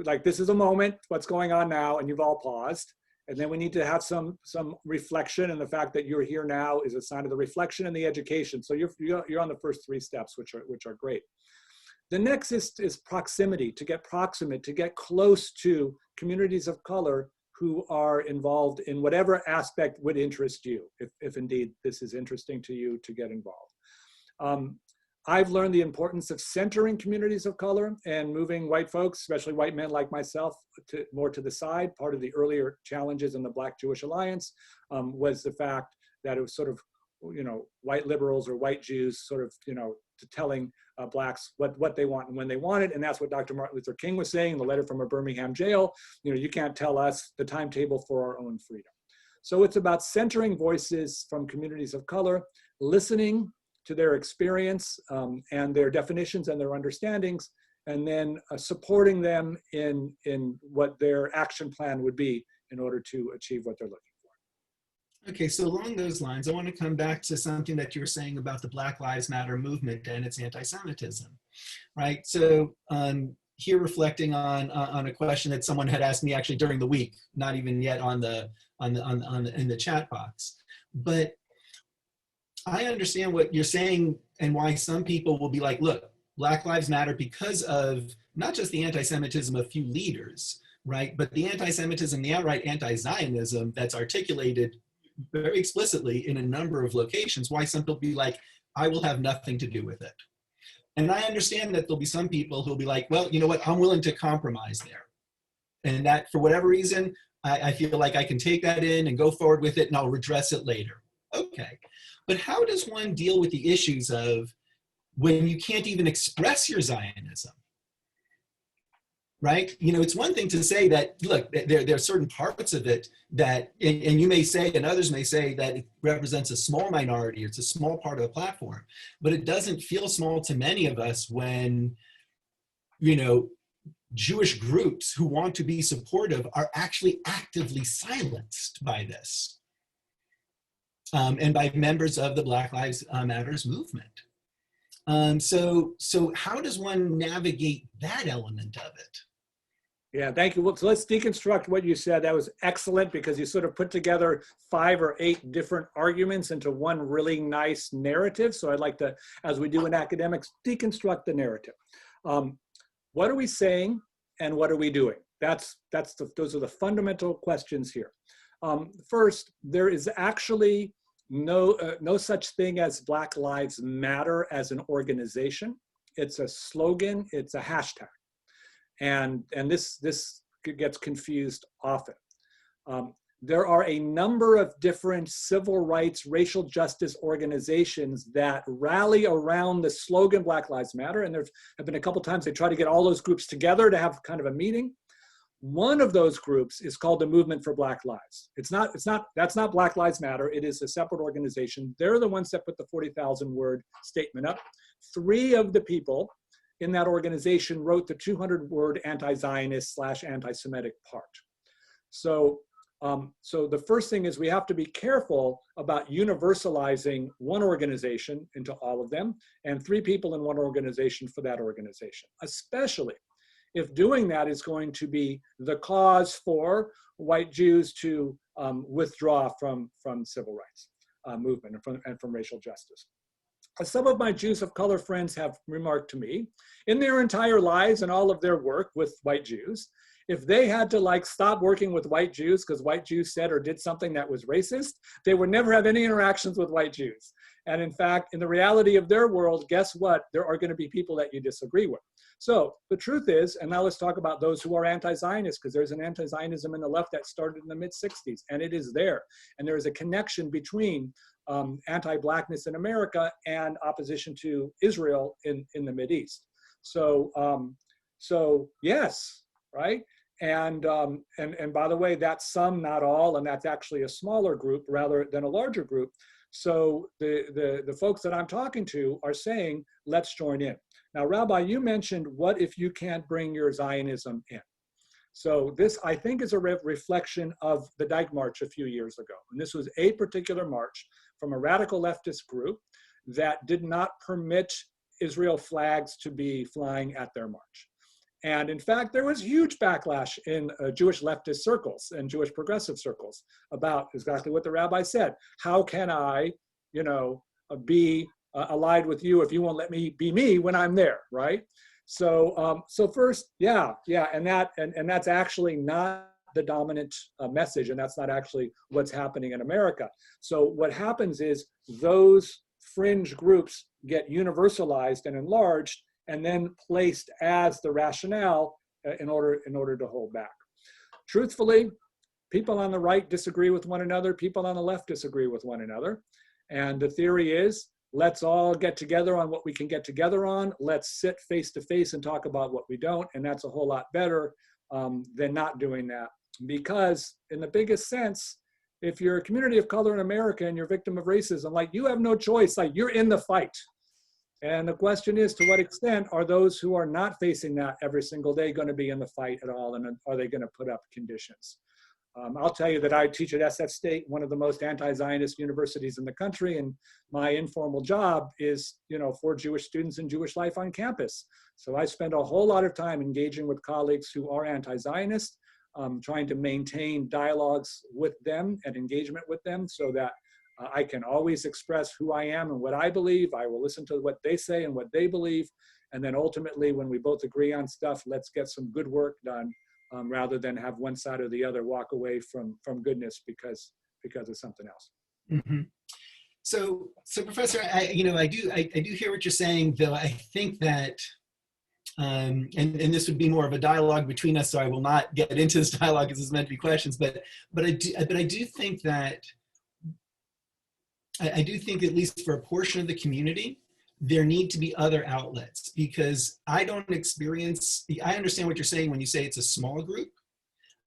like, this is a moment, what's going on now, and you've all paused. And then we need to have some reflection, and the fact that you're here now is a sign of the reflection and the education. So you're on the first 3 steps, which are great. The next is proximity, to get proximate, to get close to communities of color who are involved in whatever aspect would interest you, if indeed this is interesting to you, to get involved. I've learned the importance of centering communities of color and moving white folks, especially white men like myself, more to the side. Part of the earlier challenges in the Black-Jewish Alliance was the fact that it was sort of, white liberals or white Jews sort of, telling Blacks what they want and when they want it. And that's what Dr. Martin Luther King was saying in the letter from a Birmingham jail. You can't tell us the timetable for our own freedom. So it's about centering voices from communities of color, listening to their experience and their definitions and their understandings, and then supporting them in what their action plan would be in order to achieve what they're looking for. Okay, so along those lines, I want to come back to something that you were saying about the Black Lives Matter movement and its anti-Semitism, right? So here reflecting on a question that someone had asked me actually during the week, not even yet in the chat box, but I understand what you're saying and why some people will be like, look, Black Lives Matter because of not just the anti-Semitism of few leaders, right? But the anti-Semitism, the outright anti-Zionism that's articulated very explicitly in a number of locations, why some people be like, I will have nothing to do with it. And I understand that there'll be some people who'll be like, well, you know what, I'm willing to compromise there. And that for whatever reason, I feel like I can take that in and go forward with it and I'll redress it later. Okay. But how does one deal with the issues of when you can't even express your Zionism, right? It's one thing to say that, look, there are certain parts of it that, and you may say, and others may say that it represents a small minority, it's a small part of the platform, but it doesn't feel small to many of us when, Jewish groups who want to be supportive are actually actively silenced by this. And by members of the Black Lives Matters movement. So how does one navigate that element of it? Yeah, thank you. Well, so let's deconstruct what you said. That was excellent, because you sort of put together 5 or 8 different arguments into one really nice narrative. So I'd like to, as we do in academics, deconstruct the narrative. What are we saying and what are we doing? Those are the fundamental questions here. First, there is actually no such thing as Black Lives Matter as an organization. It's a slogan, it's a hashtag. And this gets confused often. There are a number of different civil rights, racial justice organizations that rally around the slogan Black Lives Matter. And there have been a couple times they try to get all those groups together to have kind of a meeting. One of those groups is called the Movement for Black Lives. That's not Black Lives Matter. It is a separate organization. They're the ones that put the 40,000 word statement up. 3 of the people in that organization wrote the 200 word anti-Zionist / anti-Semitic part. So the first thing is we have to be careful about universalizing one organization into all of them and 3 people in one organization for that organization, especially if doing that is going to be the cause for white Jews to withdraw from civil rights movement and from racial justice. Some of my Jews of color friends have remarked to me, in their entire lives and all of their work with white Jews, if they had to like stop working with white Jews because white Jews said or did something that was racist, they would never have any interactions with white Jews. And in fact, in the reality of their world, guess what? There are going to be people that you disagree with. So the truth is, and now let's talk about those who are anti-Zionist, because there's an anti-Zionism in the left that started in the mid-60s, and it is there. And there is a connection between anti-Blackness in America and opposition to Israel in the Mideast. So yes, right? And by the way, that's some, not all, and that's actually a smaller group rather than a larger group. So the folks that I'm talking to are saying, let's join in. Now, Rabbi, you mentioned, what if you can't bring your Zionism in? So this, I think, is a reflection of the Dyke March a few years ago. And this was a particular march from a radical leftist group that did not permit Israel flags to be flying at their march. And in fact, there was huge backlash in Jewish leftist circles and Jewish progressive circles about exactly what the rabbi said. How can I, be allied with you if you won't let me be me when I'm there, right? So, first, and that's actually not the dominant message, and that's not actually what's happening in America. So what happens is those fringe groups get universalized and enlarged, and then placed as the rationale in order to hold back. Truthfully, people on the right disagree with one another, people on the left disagree with one another. And the theory is, let's all get together on what we can get together on, let's sit face to face and talk about what we don't, and that's a whole lot better than not doing that. Because in the biggest sense, if you're a community of color in America and you're a victim of racism, like, you have no choice, like, you're in the fight. And the question is, to what extent are those who are not facing that every single day going to be in the fight at all? And are they going to put up conditions? I'll tell you that I teach at SF State, one of the most anti-Zionist universities in the country. And my informal job is, for Jewish students and Jewish life on campus. So I spend a whole lot of time engaging with colleagues who are anti-Zionist, trying to maintain dialogues with them and engagement with them so that I can always express who I am and what I believe. I will listen to what they say and what they believe. And then ultimately, when we both agree on stuff, let's get some good work done, rather than have one side or the other walk away from goodness because of something else. Mm-hmm. So Professor, I do hear what you're saying, though I think that, and this would be more of a dialogue between us, so I will not get into this dialogue because it's meant to be questions, but I do think that, I do think, at least for a portion of the community, there need to be other outlets, because I understand what you're saying when you say it's a small group.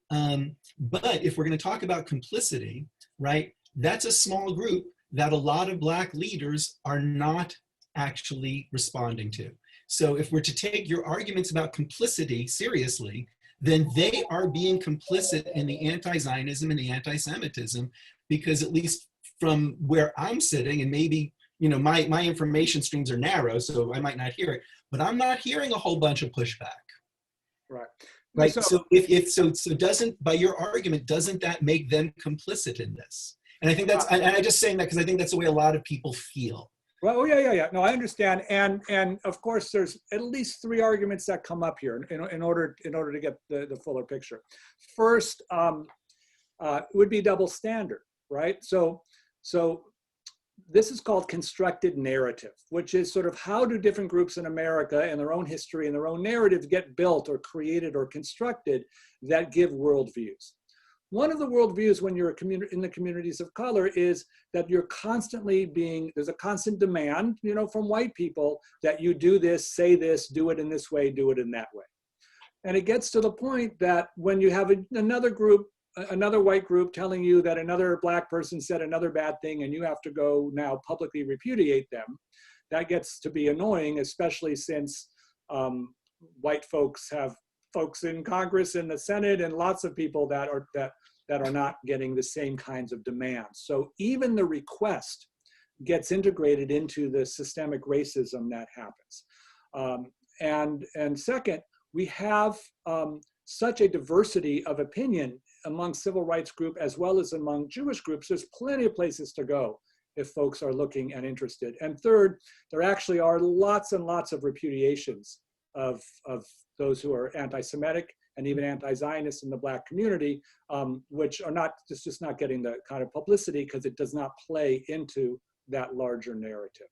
But if we're going to talk about complicity, right, that's a small group that a lot of Black leaders are not actually responding to. So if we're to take your arguments about complicity seriously, then they are being complicit in the anti-Zionism and the anti-Semitism, because at least from where I'm sitting, and maybe, my information streams are narrow, so I might not hear it, but I'm not hearing a whole bunch of pushback. Right. So so doesn't, by your argument, doesn't that make them complicit in this? And I think that's, and I'm just saying that because I think that's the way a lot of people feel. Well, yeah. No, I understand. And of course, there's at least 3 arguments that come up here in order to get the fuller picture. First, would be double standard, right? So this is called constructed narrative, which is sort of how do different groups in America and their own history and their own narratives get built or created or constructed that give worldviews. One of the worldviews when you're in the communities of color is that you're constantly there's a constant demand, from white people that you do this, say this, do it in this way, do it in that way. And it gets to the point that when you have another group, another white group telling you that another black person said another bad thing and you have to go now publicly repudiate them, that gets to be annoying, especially since white folks have folks in Congress and the Senate and lots of people that are not getting the same kinds of demands. So even the request gets integrated into the systemic racism that happens. And second, we have such a diversity of opinion among civil rights groups as well as among Jewish groups. There's plenty of places to go if folks are looking and interested. And third, there actually are lots and lots of repudiations of those who are anti-Semitic and even anti-Zionist in the Black community, which are not, just not getting the kind of publicity because it does not play into that larger narrative.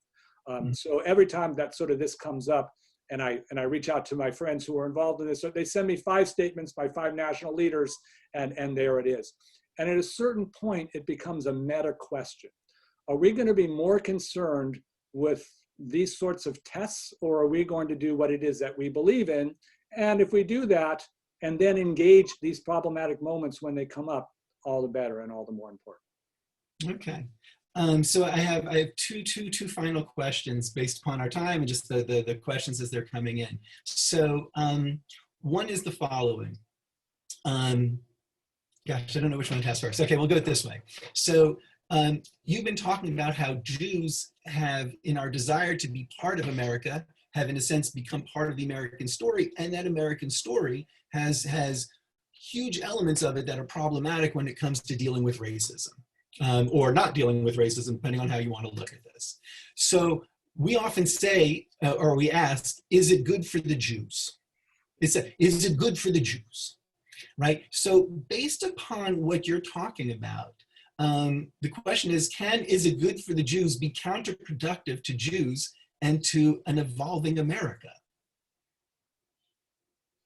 So every time that sort of this comes up, and I reach out to my friends who are involved in this, so they send me 5 statements by 5 national leaders, and there it is. And at a certain point, it becomes a meta question. Are we going to be more concerned with these sorts of tests, or are we going to do what it is that we believe in? And if we do that, and then engage these problematic moments when they come up, all the better and all the more important. Okay. So I have two final questions based upon our time and just the questions as they're coming in. So one is the following. Gosh, I don't know which one to ask first. Okay, we'll go it this way. So you've been talking about how Jews have, in our desire to be part of America, have in a sense become part of the American story, and that American story has huge elements of it that are problematic when it comes to dealing with racism. Or not dealing with racism, depending on how you want to look at this. So we often say, or we ask, is it good for the Jews? Is it good for the Jews, right? So based upon what you're talking about, the question is it good for the Jews be counterproductive to Jews and to an evolving America?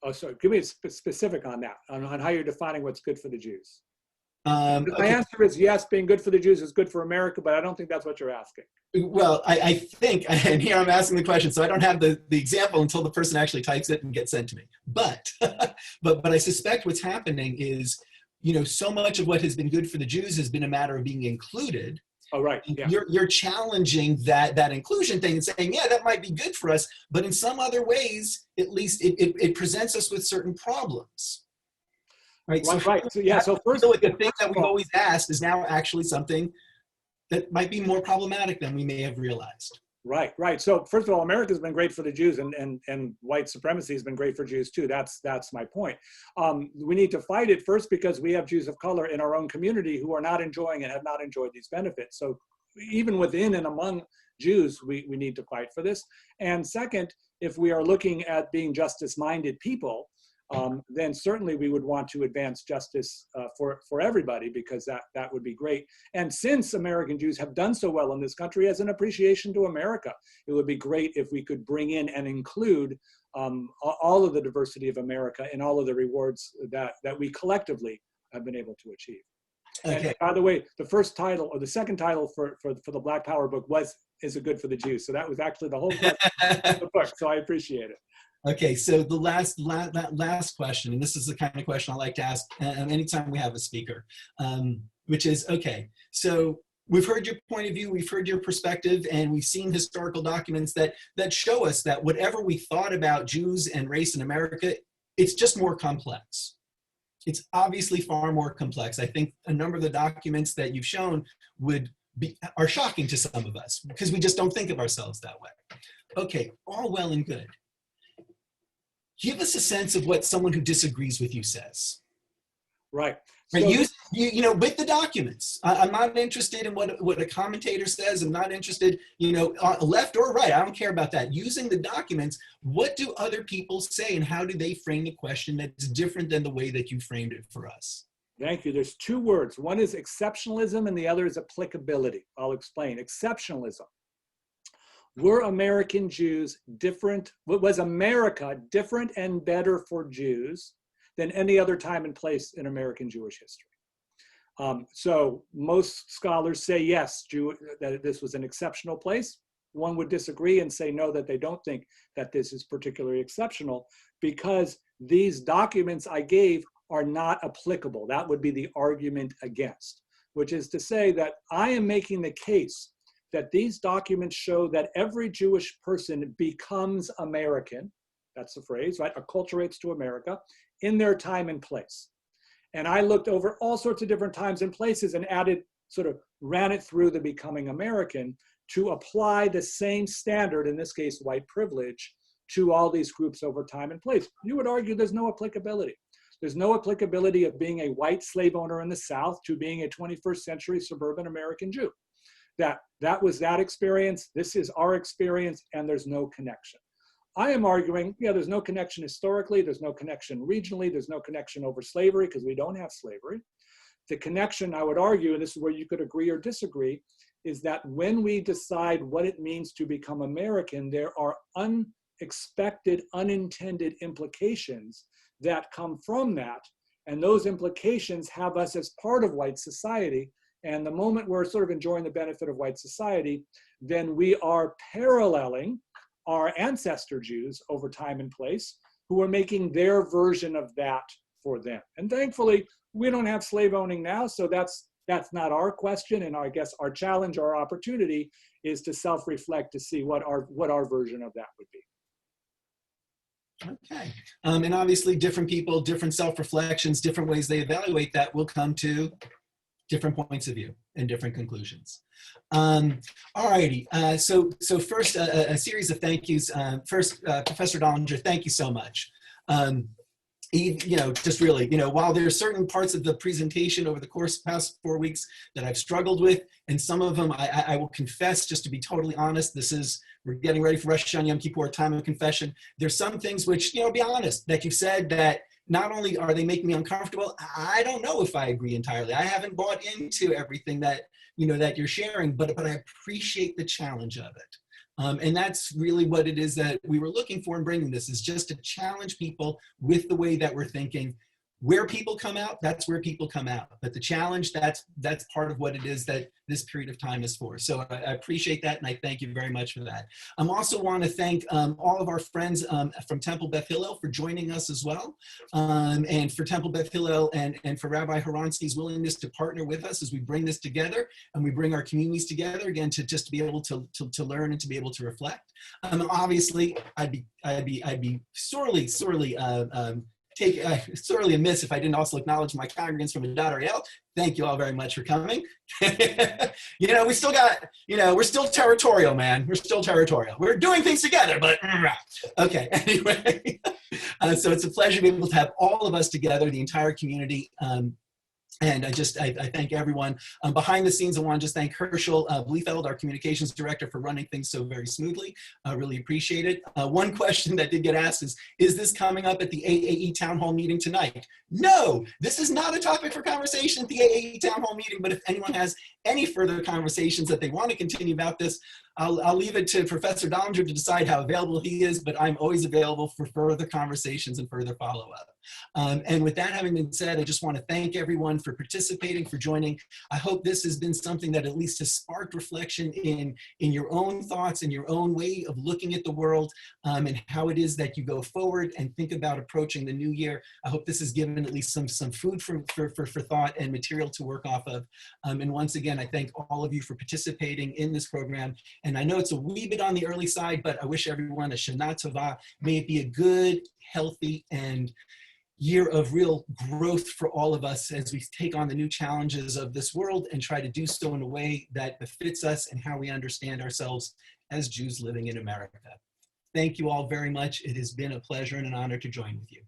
Oh, so give me a specific on that, on how you're defining what's good for the Jews. Okay. My answer is yes, being good for the Jews is good for America, but I don't think that's what you're asking. Well, I think, and here I'm asking the question, so I don't have the example until the person actually types it and gets sent to me. But, but I suspect what's happening is, so much of what has been good for the Jews has been a matter of being included. Oh, right. Yeah. You're challenging that inclusion thing and saying, yeah, that might be good for us, but in some other ways, at least it presents us with certain problems. Right. So, right. So yeah. So first, the thing that we've always asked is now actually something that might be more problematic than we may have realized. Right. Right. So first of all, America's been great for the Jews, and white supremacy has been great for Jews too. That's my point. We need to fight it first because we have Jews of color in our own community who are not enjoying and have not enjoyed these benefits. So even within and among Jews, we need to fight for this. And second, if we are looking at being justice-minded people, then certainly we would want to advance justice for everybody, because that would be great. And since American Jews have done so well in this country as an appreciation to America, it would be great if we could bring in and include all of the diversity of America and all of the rewards that we collectively have been able to achieve. Okay. And by the way, the first title or the second title for the Black Power book was "Is It Good for the Jews?" So that was actually the whole question of the book. So I appreciate it. Okay, so the last question, and this is the kind of question I like to ask anytime we have a speaker, which is, okay, so we've heard your point of view, we've heard your perspective, and we've seen historical documents that show us that whatever we thought about Jews and race in America, it's just more complex. It's obviously far more complex. I think a number of the documents that you've shown are shocking to some of us because we just don't think of ourselves that way. Okay, all well and good. Give us a sense of what someone who disagrees with you says. Right. So, with the documents. I'm not interested in what a commentator says. I'm not interested, left or right. I don't care about that. Using the documents, what do other people say and how do they frame the question that's different than the way that you framed it for us? Thank you. There's 2 words. One is exceptionalism and the other is applicability. I'll explain. Exceptionalism. Were American Jews different? Was America different and better for Jews than any other time and place in American Jewish history? So most scholars say yes, that this was an exceptional place. One would disagree and say no, that they don't think that this is particularly exceptional, because these documents I gave are not applicable. That would be the argument against, which is to say that I am making the case that these documents show that every Jewish person becomes American, that's the phrase, right, acculturates to America, in their time and place. And I looked over all sorts of different times and places and ran it through the becoming American to apply the same standard, in this case, white privilege, to all these groups over time and place. You would argue there's no applicability. There's no applicability of being a white slave owner in the South to being a 21st century suburban American Jew. That was that experience, this is our experience, and there's no connection. I am arguing, yeah, there's no connection historically, there's no connection regionally, there's no connection over slavery because we don't have slavery. The connection, I would argue, and this is where you could agree or disagree, is that when we decide what it means to become American, there are unexpected, unintended implications that come from that. And those implications have us as part of white society. And the moment we're sort of enjoying the benefit of white society, then we are paralleling our ancestor Jews over time and place who are making their version of that for them. And thankfully, we don't have slave owning now, so that's not our question. And I guess our challenge, our opportunity is to self-reflect to see what our version of that would be. Okay. And obviously different people, different self-reflections, different ways they evaluate that will come to different points of view and different conclusions. All righty. So first, a series of thank yous. First, Professor Dollinger, thank you so much. Just really, while there are certain parts of the presentation over the course of the past 4 weeks that I've struggled with, and some of them I will confess, just to be totally honest, we're getting ready for Rosh Hashanah Yom Kippur, time of confession. There's some things which, be honest, that you've said that not only are they making me uncomfortable, I don't know if I agree entirely. I haven't bought into everything that, that you're sharing, but I appreciate the challenge of it. And that's really what it is that we were looking for in bringing this, is just to challenge people with the way that we're thinking. Where people come out, that's where people come out. But the challenge, that's part of what it is that this period of time is for. So I appreciate that, and I thank you very much for that. I also want to thank all of our friends from Temple Beth Hillel for joining us as well, and for Temple Beth Hillel and for Rabbi Horonsky's willingness to partner with us as we bring this together and we bring our communities together again to just be able to learn and to be able to reflect. Obviously, I'd be sorely sorely amiss if I didn't also acknowledge my congregants from Adat Ariel. Thank you all very much for coming. We still got, we're still territorial, man. We're still territorial. We're doing things together, but okay, anyway. So it's a pleasure to be able to have all of us together, the entire community. And I thank everyone. Behind the scenes, I want to just thank Herschel Bliefeld, our communications director, for running things so very smoothly. I really appreciate it. One question that did get asked is this coming up at the AAE Town Hall meeting tonight? No, this is not a topic for conversation at the AAE Town Hall meeting, but if anyone has any further conversations that they want to continue about this, I'll leave it to Professor Dollinger to decide how available he is, but I'm always available for further conversations and further follow-up. And with that having been said, I just want to thank everyone for participating, for joining. I hope this has been something that at least has sparked reflection in your own thoughts and your own way of looking at the world, and how it is that you go forward and think about approaching the new year. I hope this has given at least some food for thought and material to work off of. And once again, I thank all of you for participating in this program. And I know it's a wee bit on the early side, but I wish everyone a Shana Tova. May it be a good, healthy, and year of real growth for all of us as we take on the new challenges of this world and try to do so in a way that befits us and how we understand ourselves as Jews living in America. Thank you all very much. It has been a pleasure and an honor to join with you.